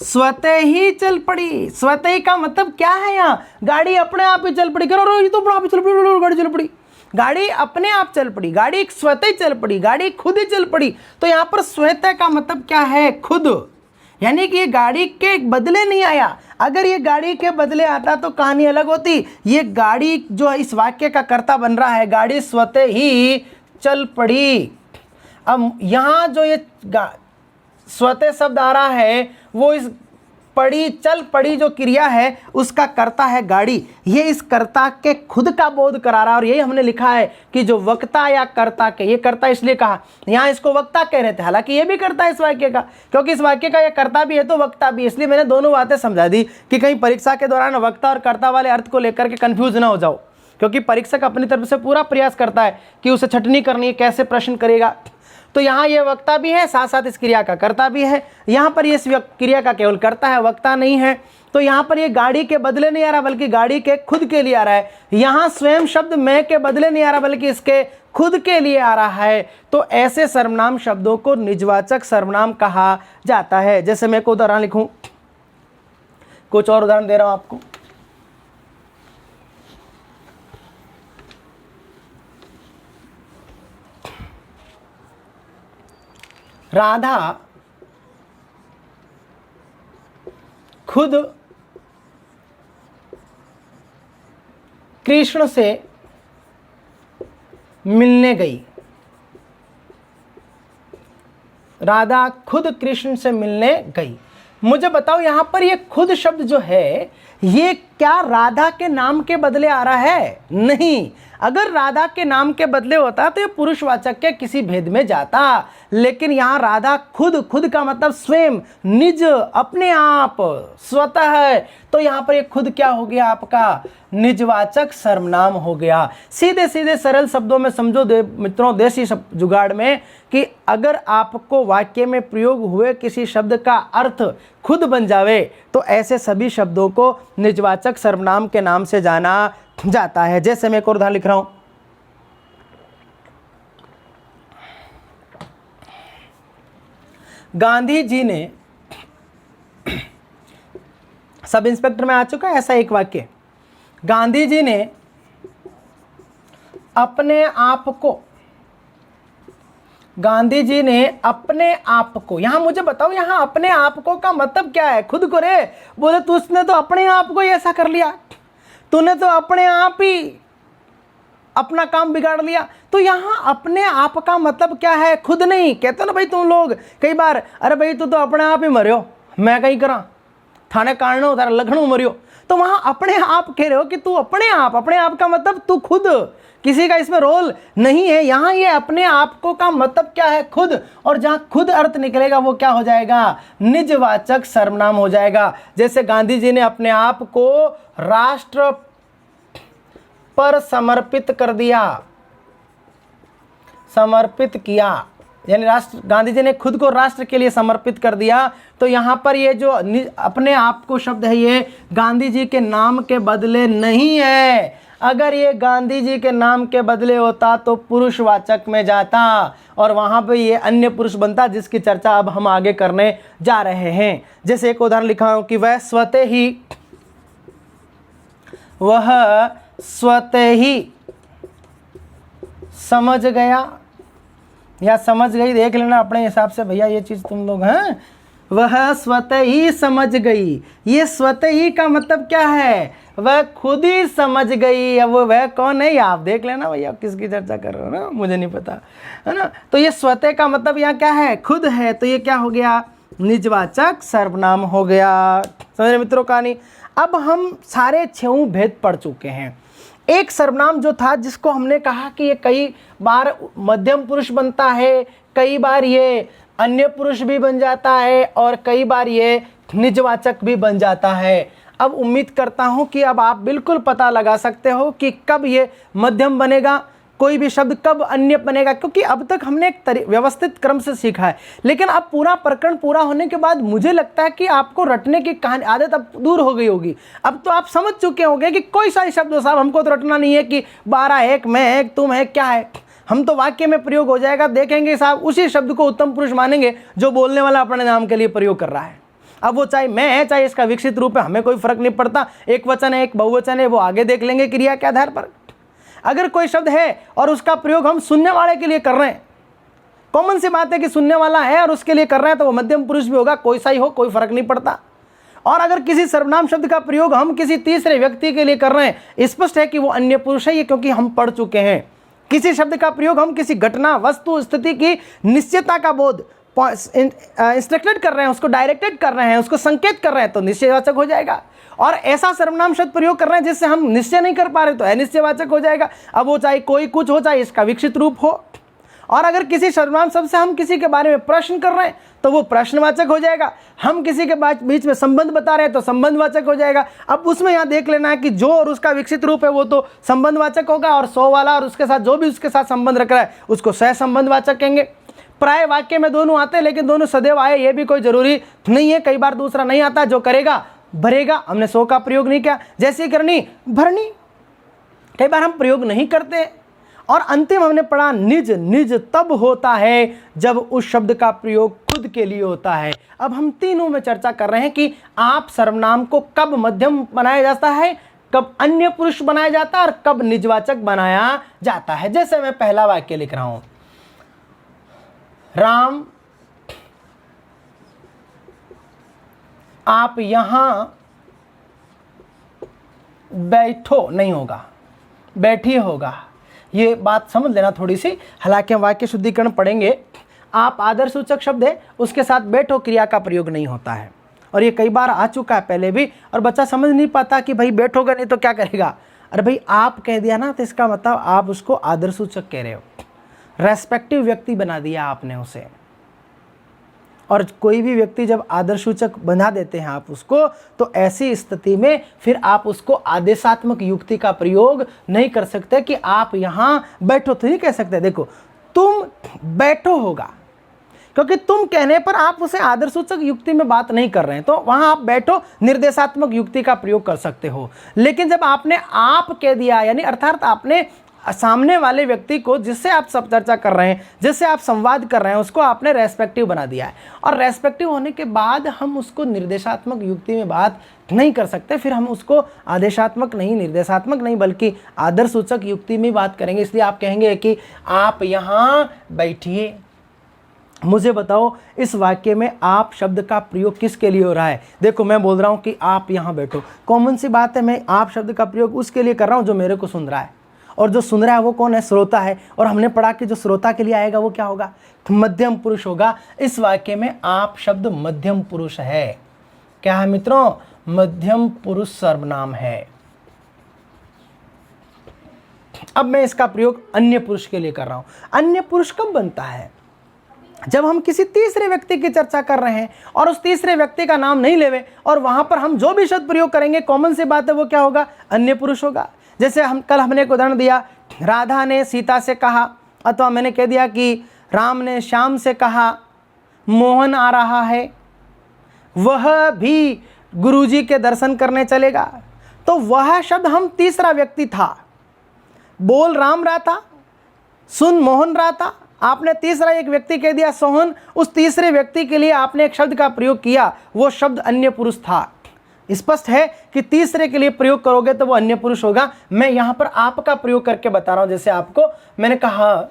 स्वतः ही चल पड़ी, स्वतः ही का मतलब क्या है? यहाँ गाड़ी अपने आप ही चल पड़ी, करो ये तो अपने आप ही चल पड़ी, गाड़ी चल पड़ी, गाड़ी अपने आप चल पड़ी, गाड़ी स्वतः चल पड़ी, गाड़ी खुद ही चल पड़ी। तो यहाँ पर स्वतः का मतलब क्या है? खुद, यानी कि ये गाड़ी के बदले नहीं आया। अगर ये गाड़ी के बदले आता तो कहानी अलग होती। ये गाड़ी जो इस वाक्य का कर्ता बन रहा है, गाड़ी स्वतः ही चल पड़ी। अब यहाँ जो ये स्वतः शब्द आ रहा है, वो इस पड़ी, चल पड़ी जो क्रिया है उसका कर्ता है गाड़ी। ये इस कर्ता के खुद का बोध करा रहा है, और यही हमने लिखा है कि जो वक्ता या कर्ता के, ये कर्ता इसलिए कहा, यहाँ इसको वक्ता कह रहे थे, हालांकि ये भी कर्ता है इस वाक्य का, क्योंकि इस वाक्य का ये कर्ता भी है तो वक्ता भी, इसलिए मैंने दोनों बातें समझा दी कि कहीं परीक्षा के दौरान वक्ता और कर्ता वाले अर्थ को लेकर के कंफ्यूज ना हो जाओ, क्योंकि परीक्षक अपनी तरफ से पूरा प्रयास करता है कि उसे छटनी करनी है, कैसे प्रश्न करेगा। तो यहाँ ये वक्ता भी है, साथ साथ इस क्रिया का कर्ता भी है। यहाँ पर ये इस क्रिया का केवल कर्ता है, वक्ता नहीं है। तो यहाँ पर ये गाड़ी के बदले नहीं आ रहा, बल्कि गाड़ी के खुद के लिए आ रहा है। यहाँ स्वयं शब्द मैं के बदले नहीं आ रहा, बल्कि इसके खुद के लिए आ रहा है। तो ऐसे सर्वनाम शब्दों को निजवाचक सर्वनाम कहा जाता है। जैसे मैं एक उदाहरण लिखूं, कुछ और उदाहरण दे रहा हूं आपको। राधा खुद कृष्ण से मिलने गई। राधा खुद कृष्ण से मिलने गई। मुझे बताओ, यहां पर ये खुद शब्द जो है, ये क्या राधा के नाम के बदले आ रहा है? नहीं। अगर राधा के नाम के बदले होता तो ये पुरुषवाचक के किसी भेद में जाता, लेकिन यहां राधा खुद, खुद का मतलब स्वयं, निज, अपने आप, स्वतः है। तो यहां पर ये खुद क्या हो गया? आपका निजवाचक सर्वनाम हो गया। सीधे सीधे सरल शब्दों में समझो मित्रों, देसी जुगाड़ में, कि अगर आपको वाक्य में प्रयोग हुए किसी शब्द का अर्थ खुद बन जावे तो ऐसे सभी शब्दों को निजवाचक सर्वनाम के नाम से जाना जाता है। जैसे मैं एक और उदाहरण लिख रहा हूं, गांधी जी ने, सब इंस्पेक्टर में आ चुका है ऐसा एक वाक्य, गांधी जी ने अपने आप को, गांधी जी ने अपने आप को, यहां मुझे बताओ, यहां अपने आप को का मतलब क्या है? खुद को रे, बोले तू उसने तो अपने आप को ही ऐसा कर लिया, तूने तो अपने आप ही अपना काम बिगाड़ लिया। तो यहां अपने आप का मतलब क्या है? खुद नहीं। कहते ना भाई तुम लोग कई बार, अरे भाई तू तो अपने आप ही मरियो, मैं कहीं करा, थाने कारणों तारा लखनऊ मरियो। तो वहां अपने आप कह रहे हो कि तू अपने आप, अपने आप का मतलब तू खुद, किसी का इसमें रोल नहीं है। यहां ये अपने आप को का मतलब क्या है? खुद। और जहां खुद अर्थ निकलेगा वो क्या हो जाएगा? निजवाचक सर्वनाम हो जाएगा। जैसे गांधी जी ने अपने आप को राष्ट्र पर समर्पित कर दिया, समर्पित किया। यानी राष्ट्र, गांधी जी ने खुद को राष्ट्र के लिए समर्पित कर दिया। तो यहाँ पर ये जो अपने आप को शब्द है ये गांधी जी के नाम के बदले नहीं है। अगर ये गांधी जी के नाम के बदले होता तो पुरुषवाचक में जाता और वहाँ पे ये अन्य पुरुष बनता, जिसकी चर्चा अब हम आगे करने जा रहे हैं। जैसे एक उदाहरण लिखा हूँ कि वह स्वतः ही समझ गया या समझ गई, देख लेना अपने हिसाब से भैया ये चीज़ तुम लोग हैं। वह स्वतः ही समझ गई, ये स्वतः ही का मतलब क्या है? वह खुद ही समझ गई। अब वह कौन है ये आप देख लेना भैया, किसकी चर्चा कर रहे हो ना, मुझे नहीं पता है ना। तो ये स्वतः का मतलब यहाँ क्या है? खुद है। तो ये क्या हो गया? निजवाचक सर्वनाम हो गया। समझ रहे मित्रों कहानी। अब हम सारे 6 भेद पढ़ चुके हैं। एक सर्वनाम जो था जिसको हमने कहा कि ये कई बार मध्यम पुरुष बनता है, कई बार ये अन्य पुरुष भी बन जाता है और कई बार ये निजवाचक भी बन जाता है। अब उम्मीद करता हूं कि अब आप बिल्कुल पता लगा सकते हो कि कब ये मध्यम बनेगा, कोई भी शब्द कब अन्य बनेगा, क्योंकि अब तक हमने एक व्यवस्थित क्रम से सीखा है। लेकिन अब पूरा प्रकरण पूरा होने के बाद मुझे लगता है कि आपको रटने की कहानी आदत अब दूर हो गई होगी। अब तो आप समझ चुके होंगे कि कोई सा शब्द साहब हमको तो रटना नहीं है कि 12 एक, मैं एक, तुम एक, क्या है। हम तो वाक्य में प्रयोग हो जाएगा, देखेंगे साहब उसी शब्द को उत्तम पुरुष मानेंगे जो बोलने वाला अपने नाम के लिए प्रयोग कर रहा है। अब वो चाहे मैं है चाहे इसका विकसित रूप है, हमें कोई फर्क नहीं पड़ता। एक वचन है, एक बहुवचन है, वो आगे देख लेंगे क्रिया के आधार पर। अगर कोई शब्द है और उसका प्रयोग हम सुनने वाले के लिए कर रहे हैं, कॉमन सी बात है कि सुनने वाला है और उसके लिए कर रहे हैं, तो वो मध्यम पुरुष भी होगा, कोई सा ही हो, कोई फर्क नहीं पड़ता। और अगर किसी सर्वनाम शब्द का प्रयोग हम किसी तीसरे व्यक्ति के लिए कर रहे हैं, स्पष्ट है कि वो अन्य पुरुष है, ये क्योंकि हम पढ़ चुके हैं। किसी शब्द का प्रयोग हम किसी घटना, वस्तु, स्थिति की निश्चयता का बोध इंस्ट्रक्टेड कर रहे हैं, उसको डायरेक्टेड कर रहे हैं, उसको संकेत कर रहे हैं, तो निश्चयवाचक हो जाएगा। और ऐसा सर्वनाम शब्द प्रयोग कर रहे हैं जिससे हम निश्चय नहीं कर पा रहे, तो अनिश्चयवाचक हो जाएगा। अब वो चाहे कोई कुछ हो, चाहे इसका विकसित रूप हो। और अगर किसी सर्वनाम शब्द से हम किसी के बारे में प्रश्न कर रहे हैं तो वो प्रश्नवाचक हो जाएगा। हम किसी के बीच में संबंध बता रहे हैं तो संबंधवाचक हो जाएगा। अब उसमें यहाँ देख लेना है कि जो और उसका विकसित रूप है वो तो संबंधवाचक होगा, और सो वाला और उसके साथ जो भी उसके साथ संबंध रख रहा है उसको सहसंबंधवाचक कहेंगे। प्राय वाक्य में दोनों आते हैं, लेकिन दोनों सदैव आए ये भी कोई जरूरी नहीं है। कई बार दूसरा नहीं आता, जो करेगा भरेगा। हमने सो का प्रयोग नहीं किया। जैसे करनी, भरनी, कई बार हम प्रयोग नहीं करते। और अंतिम हमने पढ़ा निज। निज तब होता है जब उस शब्द का प्रयोग खुद के लिए होता है। अब हम तीनों में चर्चा कर रहे हैं कि आप सर्वनाम को कब मध्यम बनाया जाता है, कब अन्य पुरुष बनाया जाता है और कब निजवाचक बनाया जाता है। जैसे मैं पहला वाक्य लिख रहा हूं, राम आप यहां बैठो, नहीं होगा, बैठिए होगा। ये बात समझ लेना थोड़ी सी, हालांकि हम वाक्य शुद्धिकरण पढ़ेंगे। आप आदर सूचक शब्द है, उसके साथ बैठो क्रिया का प्रयोग नहीं होता है, और ये कई बार आ चुका है पहले भी। और बच्चा समझ नहीं पाता कि भाई बैठोगा नहीं तो क्या करेगा। अरे भाई आप कह दिया ना, तो इसका मतलब आप उसको आदर सूचक कह रहे हो, रेस्पेक्टिव व्यक्ति बना दिया आपने उसे। और कोई भी व्यक्ति जब आदर्शसूचक बना देते हैं आप उसको, तो ऐसी स्थिति में फिर आप उसको आदेशात्मक युक्ति का प्रयोग नहीं कर सकते कि आप यहाँ बैठो। तो नहीं कह सकते, देखो तुम बैठो होगा, क्योंकि तुम कहने पर आप उसे आदर्शसूचक युक्ति में बात नहीं कर रहे हैं, तो वहाँ आप बैठो निर्देशात्मक युक्ति का प्रयोग कर सकते हो। लेकिन जब आपने आप कह दिया, यानी अर्थात आपने सामने वाले व्यक्ति को, जिससे आप सब चर्चा कर रहे हैं, जिससे आप संवाद कर रहे हैं, उसको आपने रेस्पेक्टिव बना दिया है। और रेस्पेक्टिव होने के बाद हम उसको निर्देशात्मक युक्ति में बात नहीं कर सकते, फिर हम उसको आदेशात्मक नहीं, निर्देशात्मक नहीं, बल्कि आदर्शसूचक युक्ति में बात करेंगे। इसलिए आप कहेंगे कि आप यहाँ बैठिए। मुझे बताओ इस वाक्य में आप शब्द का प्रयोग किसके लिए हो रहा है? देखो मैं बोल रहा हूँ कि आप यहाँ बैठो, कॉमन सी बात है, मैं आप शब्द का प्रयोग उसके लिए कर रहा हूँ जो मेरे को सुन रहा है, और जो सुन रहा है वो कौन है? श्रोता है। और हमने पढ़ा कि जो श्रोता के लिए आएगा वो क्या होगा? मध्यम पुरुष होगा। इस वाक्य में आप शब्द मध्यम पुरुष है। क्या है मित्रों? मध्यम पुरुष सर्वनाम है। अब मैं इसका प्रयोग अन्य पुरुष के लिए कर रहा हूं। अन्य पुरुष कब बनता है? जब हम किसी तीसरे व्यक्ति की चर्चा कर रहे हैं और उस तीसरे व्यक्ति का नाम नहीं लेवे, और वहां पर हम जो भी शब्द प्रयोग करेंगे, कॉमन सी बात है, वो क्या होगा? अन्य पुरुष होगा। जैसे हमने एक उदाहरण दिया, राधा ने सीता से कहा, अथवा मैंने कह दिया कि राम ने श्याम से कहा मोहन आ रहा है, वह भी गुरुजी के दर्शन करने चलेगा। तो वह शब्द हम तीसरा व्यक्ति था, बोल राम रहा था, सुन मोहन रहा था, आपने तीसरा एक व्यक्ति कह दिया सोहन, उस तीसरे व्यक्ति के लिए आपने एक शब्द का प्रयोग किया, वो शब्द अन्य पुरुष था। स्पष्ट है कि तीसरे के लिए प्रयोग करोगे तो वो अन्य पुरुष होगा। मैं यहां पर आपका प्रयोग करके बता रहा हूं। जैसे आपको मैंने कहा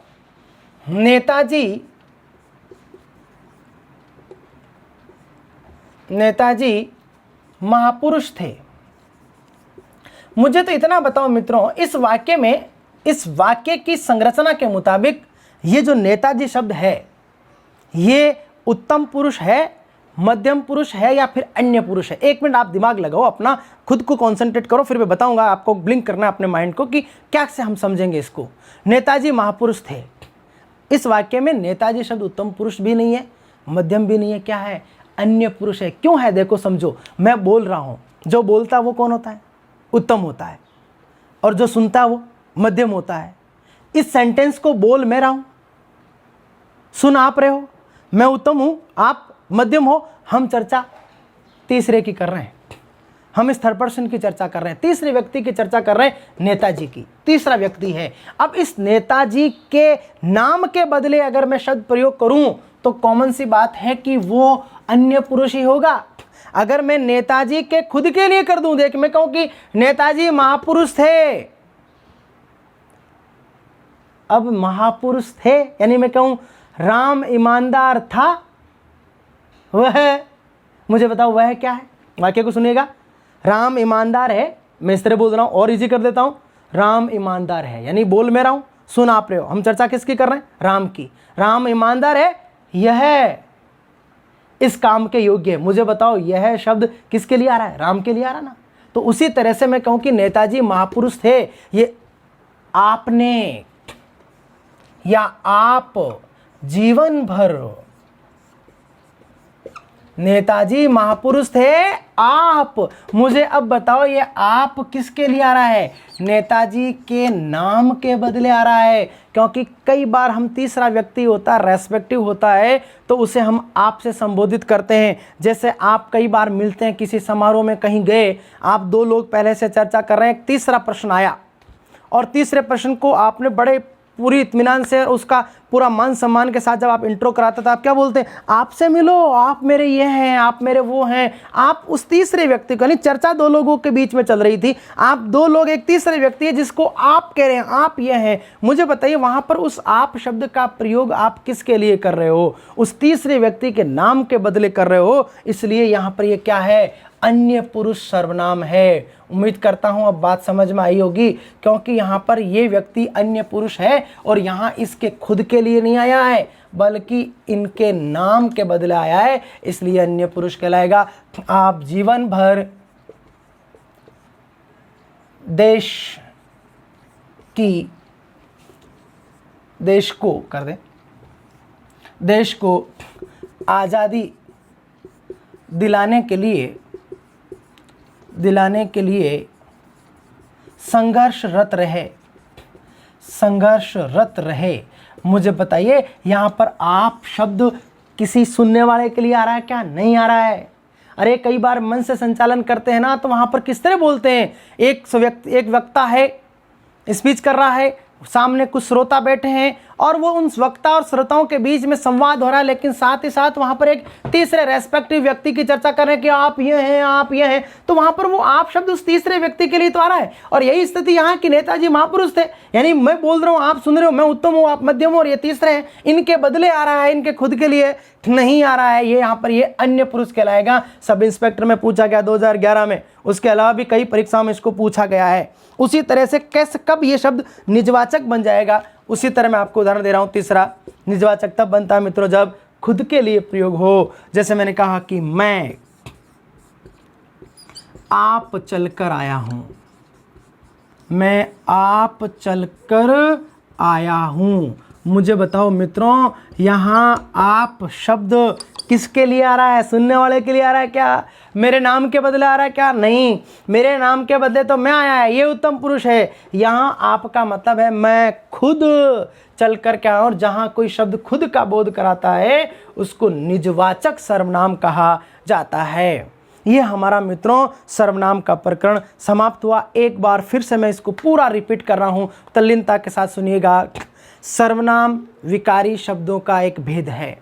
नेताजी महापुरुष थे। मुझे तो इतना बताओ मित्रों, इस वाक्य की संरचना के मुताबिक ये जो नेताजी शब्द है, ये उत्तम पुरुष है, मध्यम पुरुष है या फिर अन्य पुरुष है? एक मिनट आप दिमाग लगाओ, अपना खुद को कंसंट्रेट करो, फिर मैं बताऊंगा आपको, ब्लिंक करना है अपने माइंड को कि क्या से हम समझेंगे इसको। नेताजी महापुरुष थे, इस वाक्य में नेताजी शब्द उत्तम पुरुष भी नहीं है, मध्यम भी नहीं है, क्या है? अन्य पुरुष है। क्यों है? देखो समझो, मैं बोल रहा हूं, जो बोलता है वो कौन होता है? उत्तम होता है, और जो सुनता है वो मध्यम होता है। इस सेंटेंस को बोल मैं रहा हूं, सुन आप रहे हो, मैं उत्तम हूं, आप मध्यम हो, हम चर्चा तीसरे की कर रहे हैं, हम इस थर्ड पर्सन की चर्चा कर रहे हैं, तीसरे व्यक्ति की चर्चा कर रहे हैं, नेताजी की, तीसरा व्यक्ति है। अब इस नेताजी के नाम के बदले अगर मैं शब्द प्रयोग करूं तो कॉमन सी बात है कि वो अन्य पुरुष ही होगा। अगर मैं नेताजी के खुद के लिए कर दूं, देख मैं कहूं कि नेताजी महापुरुष थे, अब महापुरुष थे यानी मैं कहूं राम ईमानदार था, वह, मुझे बताओ वह क्या है? वाक्य को सुनिएगा, राम ईमानदार है, मैं इस तरह बोल रहा हूं और इजी कर देता हूं, राम ईमानदार है, यानी बोल मैं रहा हूं, सुन आप रहे हो, हम चर्चा किसकी कर रहे हैं? राम की। राम ईमानदार है, यह इस काम के योग्य है। मुझे बताओ यह शब्द किसके लिए आ रहा है? राम के लिए आ रहा ना। तो उसी तरह से मैं कहूं कि नेताजी महापुरुष थे, ये आपने या आप जीवन भर, नेताजी महापुरुष थे आप। मुझे अब बताओ ये आप किसके लिए आ रहा है? नेताजी के नाम के बदले आ रहा है, क्योंकि कई बार हम तीसरा व्यक्ति होता है, रेस्पेक्टिव होता है, तो उसे हम आप से संबोधित करते हैं। जैसे आप कई बार मिलते हैं, किसी समारोह में कहीं गए, आप दो लोग पहले से चर्चा कर रहे हैं, एक तीसरा प्रश्न आया और तीसरे प्रश्न को आपने बड़े पूरी इत्मीनान से, उसका पूरा मान सम्मान के साथ जब आप इंट्रो कराते तो आप क्या बोलते हैं? आपसे मिलो, आप मेरे ये हैं, आप मेरे वो हैं। आप उस तीसरे व्यक्ति को, यानी चर्चा दो लोगों के बीच में चल रही थी, आप दो लोग, एक तीसरे व्यक्ति है जिसको आप कह रहे हैं, आप ये हैं। मुझे बताइए वहां पर उस आप शब्द का प्रयोग आप किसके लिए कर रहे हो? उस तीसरे व्यक्ति के नाम के बदले कर रहे हो, इसलिए यहां पर ये क्या है? अन्य पुरुष सर्वनाम है। उम्मीद करता हूं अब बात समझ में आई होगी, क्योंकि यहां पर ये व्यक्ति अन्य पुरुष है और यहां इसके खुद के लिए नहीं आया है, बल्कि इनके नाम के बदले आया है, इसलिए अन्य पुरुष कहलाएगा। आप जीवन भर देश को आज़ादी दिलाने के लिए संघर्षरत रहे। मुझे बताइए यहाँ पर आप शब्द किसी सुनने वाले के लिए आ रहा है क्या? नहीं आ रहा है। अरे कई बार मन से संचालन करते हैं ना, तो वहाँ पर किस तरह बोलते हैं? एक वक्ता है, स्पीच कर रहा है, सामने कुछ श्रोता बैठे हैं और वो उन वक्ता और श्रोताओं के बीच में संवाद हो रहा है, लेकिन साथ ही साथ वहां पर एक तीसरे रेस्पेक्टिव व्यक्ति की चर्चा कर रहे हैं कि आप ये हैं, आप ये हैं, तो वहां पर वो आप शब्द उस तीसरे व्यक्ति के लिए तो आ रहा है। और यही स्थिति यहाँ की नेताजी महापुरुष थे, यानी मैं बोल रहा हूँ, आप सुन रहे हो, मैं उत्तम हूँ, आप मध्यम हो, और ये तीसरे हैं, इनके बदले आ रहा है, इनके खुद के लिए नहीं आ रहा है। ये यहाँ पर ये अन्य पुरुष कहलाएगा। सब इंस्पेक्टर में पूछा गया 2011 में, उसके अलावा भी कई परीक्षाओं में इसको पूछा गया है। उसी तरह से कैसे कब ये शब्द निजवाचक बन जाएगा, उसी तरह मैं आपको उदाहरण दे रहा हूं। तीसरा, निजवाचक तब बनता है मित्रों जब खुद के लिए प्रयोग हो। जैसे मैंने कहा कि मैं आप चलकर आया हूं, मैं आप चलकर आया हूं। मुझे बताओ मित्रों, यहां आप शब्द किसके लिए आ रहा है? सुनने वाले के लिए आ रहा है क्या? मेरे नाम के बदले आ रहा है क्या? नहीं, मेरे नाम के बदले तो मैं आया है, ये उत्तम पुरुष है। यहाँ आप का मतलब है मैं खुद चल कर के आया, और जहाँ कोई शब्द खुद का बोध कराता है उसको निजवाचक सर्वनाम कहा जाता है। ये हमारा मित्रों सर्वनाम का प्रकरण समाप्त हुआ। एक बार फिर से मैं इसको पूरा रिपीट कर रहा हूँ, तल्लीनता के साथ सुनिएगा। सर्वनाम विकारी शब्दों का एक भेद है।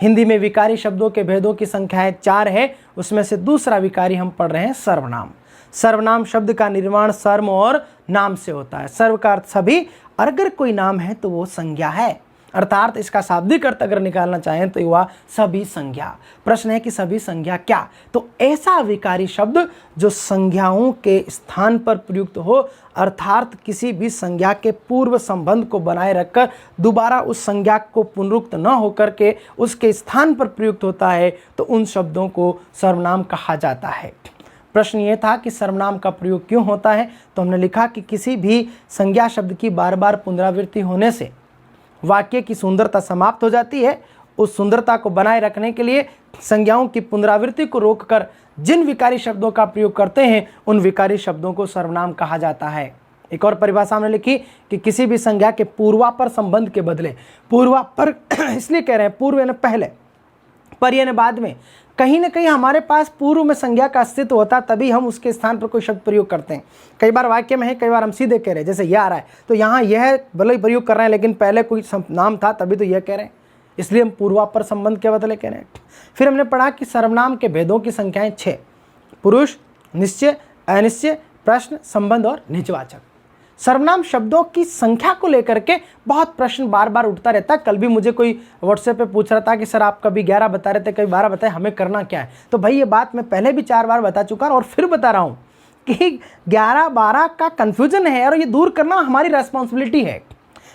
हिंदी में विकारी शब्दों के भेदों की संख्या 4 है, उसमें से दूसरा विकारी हम पढ़ रहे हैं सर्वनाम। सर्वनाम शब्द का निर्माण सर्व और नाम से होता है। सर्व का अर्थ सभी, और अगर कोई नाम है तो वो संज्ञा है, अर्थात इसका शाब्दिक अर्थ अगर निकालना चाहें तो हुआ सभी संज्ञा। प्रश्न है कि सभी संज्ञा क्या? तो ऐसा विकारी शब्द जो संज्ञाओं के स्थान पर प्रयुक्त हो, अर्थात किसी भी संज्ञा के पूर्व संबंध को बनाए रखकर दोबारा उस संज्ञा को पुनरुक्त न होकर के उसके स्थान पर प्रयुक्त होता है, तो उन शब्दों को सर्वनाम कहा जाता है। प्रश्न ये था कि सर्वनाम का प्रयोग क्यों होता है, तो हमने लिखा कि किसी भी संज्ञा शब्द की बार बार पुनरावृत्ति होने से वाक्य की सुंदरता समाप्त हो जाती है। उस सुंदरता को बनाए रखने के लिए संज्ञाओं की पुनरावृत्ति को रोककर जिन विकारी शब्दों का प्रयोग करते हैं उन विकारी शब्दों को सर्वनाम कहा जाता है। एक और परिभाषा हमने लिखी कि किसी भी संज्ञा के पूर्वापर संबंध के बदले, पूर्वापर इसलिए कह रहे हैं, पूर्व यानी पहले, पर यानी बाद में, कहीं ना कहीं हमारे पास पूर्व में संज्ञा का अस्तित्व होता तभी हम उसके स्थान पर कोई शब्द प्रयोग करते हैं। कई बार वाक्य में है, कई बार हम सीधे कह रहे हैं, जैसे यह आ रहा है तो यहाँ यह भले ही प्रयोग कर रहे हैं लेकिन पहले कोई नाम था तभी तो यह कह रहे हैं, इसलिए हम पूर्वापर संबंध के बदले कह रहे हैं। फिर हमने पढ़ा कि सर्वनाम के भेदों की संख्याएं 6, पुरुष, निश्चय, अनिश्चय, प्रश्न, संबंध और निजवाचक। सर्वनाम शब्दों की संख्या को लेकर के बहुत प्रश्न बार बार उठता रहता है। कल भी मुझे कोई व्हाट्सएप पे पूछ रहा था कि सर आप कभी 11 बता रहे थे, कभी 12 बताए, हमें करना क्या है? तो भाई ये बात मैं पहले भी 4 बार बता चुका और फिर बता रहा हूँ कि 11-12 का कन्फ्यूजन है और ये दूर करना हमारी रेस्पॉन्सिबिलिटी है।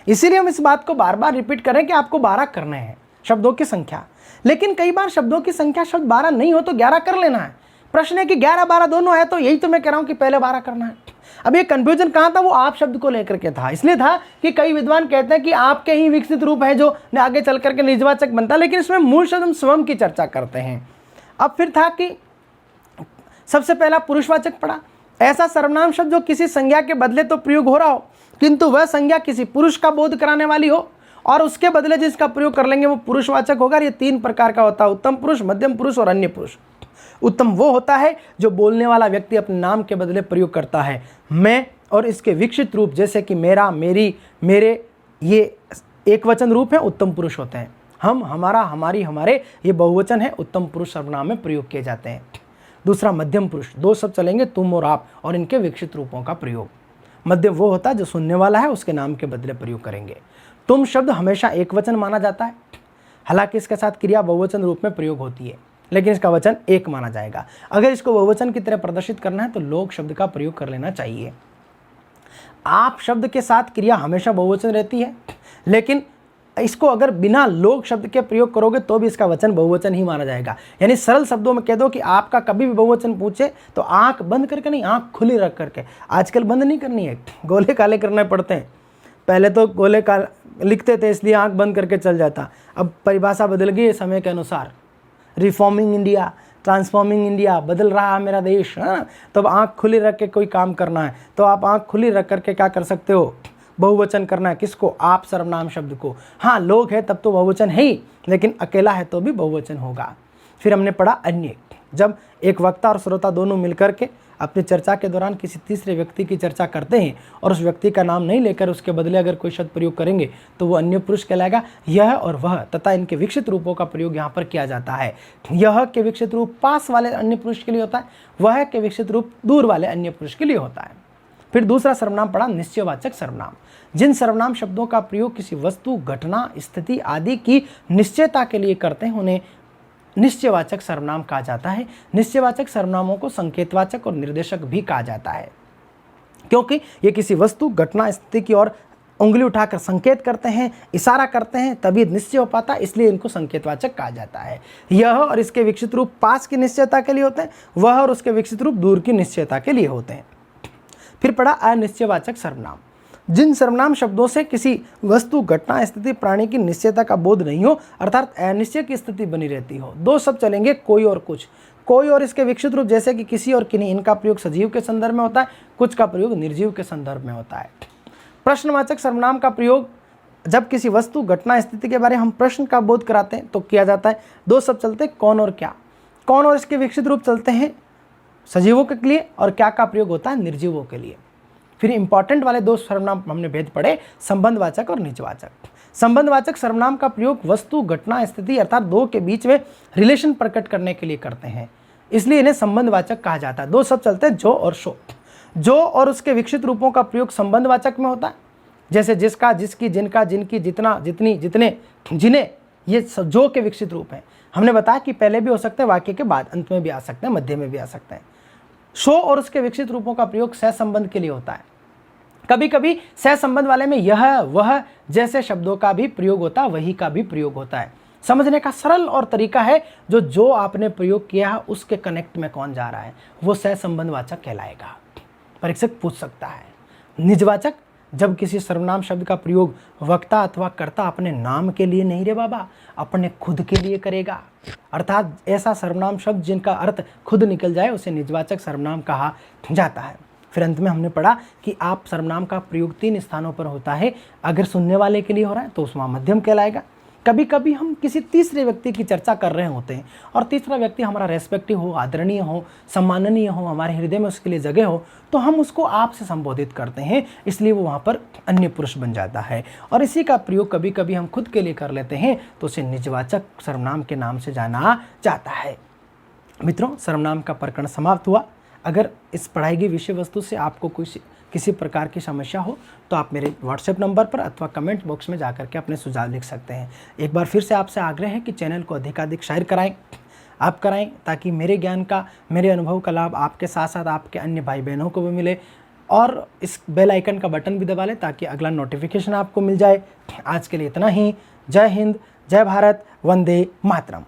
इसीलिए हम इस बात को बार बार रिपीट करें कि आपको 12 करने हैं शब्दों की संख्या। लेकिन कई बार शब्दों की संख्या शब्द 12 नहीं हो तो 11 कर लेना है। प्रश्न है कि 11-12 दोनों है, तो यही तो मैं कह रहा हूं कि पहले 12 करना है। अब ये कंफ्यूजन कहां था? वो आप शब्द को लेकर के था। इसलिए था कि कई विद्वान कहते हैं कि आपके ही विकसित रूप है जो आगे चल करके निजवाचक बनता है, लेकिन इसमें मूल शब्द हम स्वयं की चर्चा करते हैं। अब फिर था कि सबसे पहला पुरुषवाचक पड़ा, ऐसा सर्वनाम शब्द जो किसी संज्ञा के बदले तो प्रयोग हो रहा हो किंतु वह संज्ञा किसी पुरुष का बोध कराने वाली हो और उसके बदले जिसका प्रयोग कर लेंगे वो पुरुषवाचक होगा। ये 3 प्रकार का होता है, उत्तम पुरुष, मध्यम पुरुष और अन्य पुरुष। उत्तम वो होता है जो बोलने वाला व्यक्ति अपने नाम के बदले प्रयोग करता है मैं और इसके विकसित रूप जैसे कि मेरा, मेरी, मेरे, ये एक वचन रूप है, उत्तम पुरुष होते हैं। हम, हमारा, हमारी, हमारे, ये बहुवचन है, उत्तम पुरुष सर्वनाम में प्रयोग किए जाते हैं। दूसरा मध्यम पुरुष, 2 शब्द चलेंगे, तुम और आप, और इनके विकसित रूपों का प्रयोग। मध्यम वो होता है जो सुनने वाला है उसके नाम के बदले प्रयोग करेंगे। तुम शब्द हमेशा एक वचन माना जाता है, हालांकि इसके साथ क्रिया बहुवचन रूप में प्रयोग होती है, लेकिन इसका वचन एक माना जाएगा। अगर इसको बहुवचन की तरह प्रदर्शित करना है तो लोग शब्द का प्रयोग कर लेना चाहिए। आप शब्द के साथ क्रिया हमेशा बहुवचन रहती है, लेकिन इसको अगर बिना लोग शब्द के प्रयोग करोगे तो भी इसका वचन बहुवचन ही माना जाएगा। यानी सरल शब्दों में कह दो कि आपका कभी भी बहुवचन पूछे तो आंख बंद करके नहीं, आंख खुली रख करके। आजकल बंद नहीं करनी है, गोले काले करने पड़ते हैं। पहले तो गोले काले लिखते थे इसलिए आंख बंद करके चल जाता, अब परिभाषा बदल गई है समय के अनुसार। रिफॉर्मिंग इंडिया, ट्रांसफॉर्मिंग इंडिया, बदल रहा है मेरा देश, हाँ। तो अब आंख खुली रख के कोई काम करना है तो आप आंख खुली रख करके क्या कर सकते हो? बहुवचन करना है। किसको? आप सर्वनाम शब्द को। हाँ, लोग है तब तो बहुवचन है ही, लेकिन अकेला है तो भी बहुवचन होगा। फिर हमने पढ़ा अन्य, जब एक वक्ता और श्रोता दोनों मिलकर के अपनी चर्चा के दौरान किसी तीसरे व्यक्ति की चर्चा करते हैं और उस व्यक्ति का नाम नहीं लेकर उसके बदले अगर कोई शब्द प्रयोग करेंगे तो वो अन्य पुरुष कहलाएगा। यह और वह तथा इनके विकसित रूपों का प्रयोग यहाँ पर किया जाता है। यह के विकसित रूप पास वाले अन्य पुरुष के लिए होता है, वह के विकसित रूप दूर वाले अन्य पुरुष के लिए होता है। फिर दूसरा सर्वनाम पड़ा निश्चयवाचक सर्वनाम। जिन सर्वनाम शब्दों का प्रयोग किसी वस्तु, घटना, स्थिति आदि की निश्चयता के लिए करते हैं उन्हें निश्चयवाचक सर्वनाम कहा जाता है। निश्चयवाचक सर्वनामों को संकेतवाचक और निर्देशक भी कहा जाता है, क्योंकि ये किसी वस्तु, घटना, स्थिति की ओर उंगली उठाकर संकेत करते हैं, इशारा करते हैं, तभी निश्चय हो पाता है, इसलिए इनको संकेतवाचक कहा जाता है। यह और इसके विकसित रूप पास की निश्चयता के लिए होते हैं, वह और उसके विकसित रूप दूर की निश्चयता के लिए होते हैं। फिर पढ़ा अनिश्चयवाचक सर्वनाम। जिन सर्वनाम शब्दों से किसी वस्तु, घटना, स्थिति, प्राणी की निश्चयता का बोध नहीं हो, अर्थात अनिश्चय की स्थिति बनी रहती हो। 2 शब्द चलेंगे, कोई और कुछ। कोई और इसके विकसित रूप जैसे कि किसी और किन्हीं, इनका प्रयोग सजीव के संदर्भ में होता है, कुछ का प्रयोग निर्जीव के संदर्भ में होता है। प्रश्नवाचक सर्वनाम का प्रयोग जब किसी वस्तु, घटना, स्थिति के बारे में हम प्रश्न का बोध कराते हैं तो किया जाता है। दो शब्द चलते हैं, कौन और क्या। कौन और इसके विकसित रूप चलते हैं सजीवों के लिए, और क्या का प्रयोग होता है निर्जीवों के लिए। फिर इंपॉर्टेंट वाले दो सर्वनाम हमने भेद पढ़े, संबंधवाचक और निजवाचक। संबंधवाचक सर्वनाम का प्रयोग वस्तु, घटना, स्थिति अर्थात दो के बीच में रिलेशन प्रकट करने के लिए करते हैं, इसलिए इन्हें संबंधवाचक कहा जाता है। दो शब्द चलते हैं, जो और सो। जो और उसके विकसित रूपों का प्रयोग संबंधवाचक में होता है, जैसे जिसका, जिसकी, जिनका, जिनकी, जितना, जितनी, जितने, जिन्हें, ये जो के विकसित रूप हैं। हमने बताया कि पहले भी हो सकते हैं, वाक्य के बाद, अंत में भी आ सकते हैं, मध्य में भी आ सकते हैं। सो और उसके विकसित रूपों का प्रयोग सहसंबंध के लिए होता है। कभी कभी सहसंबंध वाले में यह, वह जैसे शब्दों का भी प्रयोग होता है, वही का भी प्रयोग होता है। समझने का सरल और तरीका है, जो आपने प्रयोग किया है उसके कनेक्ट में कौन जा रहा है, वो सहसंबंधवाचक कहलाएगा। परीक्षक पूछ सकता है। निजवाचक, जब किसी सर्वनाम शब्द का प्रयोग वक्ता अथवा कर्ता अपने नाम के लिए नहीं रे बाबा, अपने खुद के लिए करेगा, अर्थात ऐसा सर्वनाम शब्द जिनका अर्थ खुद निकल जाए उसे निजवाचक सर्वनाम कहा जाता है। फिर अंत में हमने पढ़ा कि आप सर्वनाम का प्रयोग 3 स्थानों पर होता है। अगर सुनने वाले के लिए हो रहा है तो उसमें मध्यम कहलाएगा। कभी कभी हम किसी तीसरे व्यक्ति की चर्चा कर रहे होते हैं और तीसरा व्यक्ति हमारा रेस्पेक्टिव हो, आदरणीय हो, सम्माननीय हो, हमारे हृदय में उसके लिए जगह हो, तो हम उसको आप से संबोधित करते हैं, इसलिए वो वहाँ पर अन्य पुरुष बन जाता है। और इसी का प्रयोग कभी कभी हम खुद के लिए कर लेते हैं तो उसे निजवाचक सर्वनाम के नाम से जाना जाता है। मित्रों, सर्वनाम का प्रकरण समाप्त हुआ। अगर इस पढ़ाई की विषय वस्तु से आपको किसी प्रकार की समस्या हो तो आप मेरे व्हाट्सएप नंबर पर अथवा कमेंट बॉक्स में जाकर के अपने सुझाव लिख सकते हैं। एक बार फिर से आपसे आग्रह है कि चैनल को अधिकाधिक शेयर कराएं, आप कराएं, ताकि मेरे ज्ञान का, मेरे अनुभव का लाभ आपके साथ साथ आपके अन्य भाई बहनों को भी मिले। और इस बेल आइकन का बटन भी दबा लें ताकि अगला नोटिफिकेशन आपको मिल जाए। आज के लिए इतना ही। जय हिंद, जय भारत, वंदे मातरम।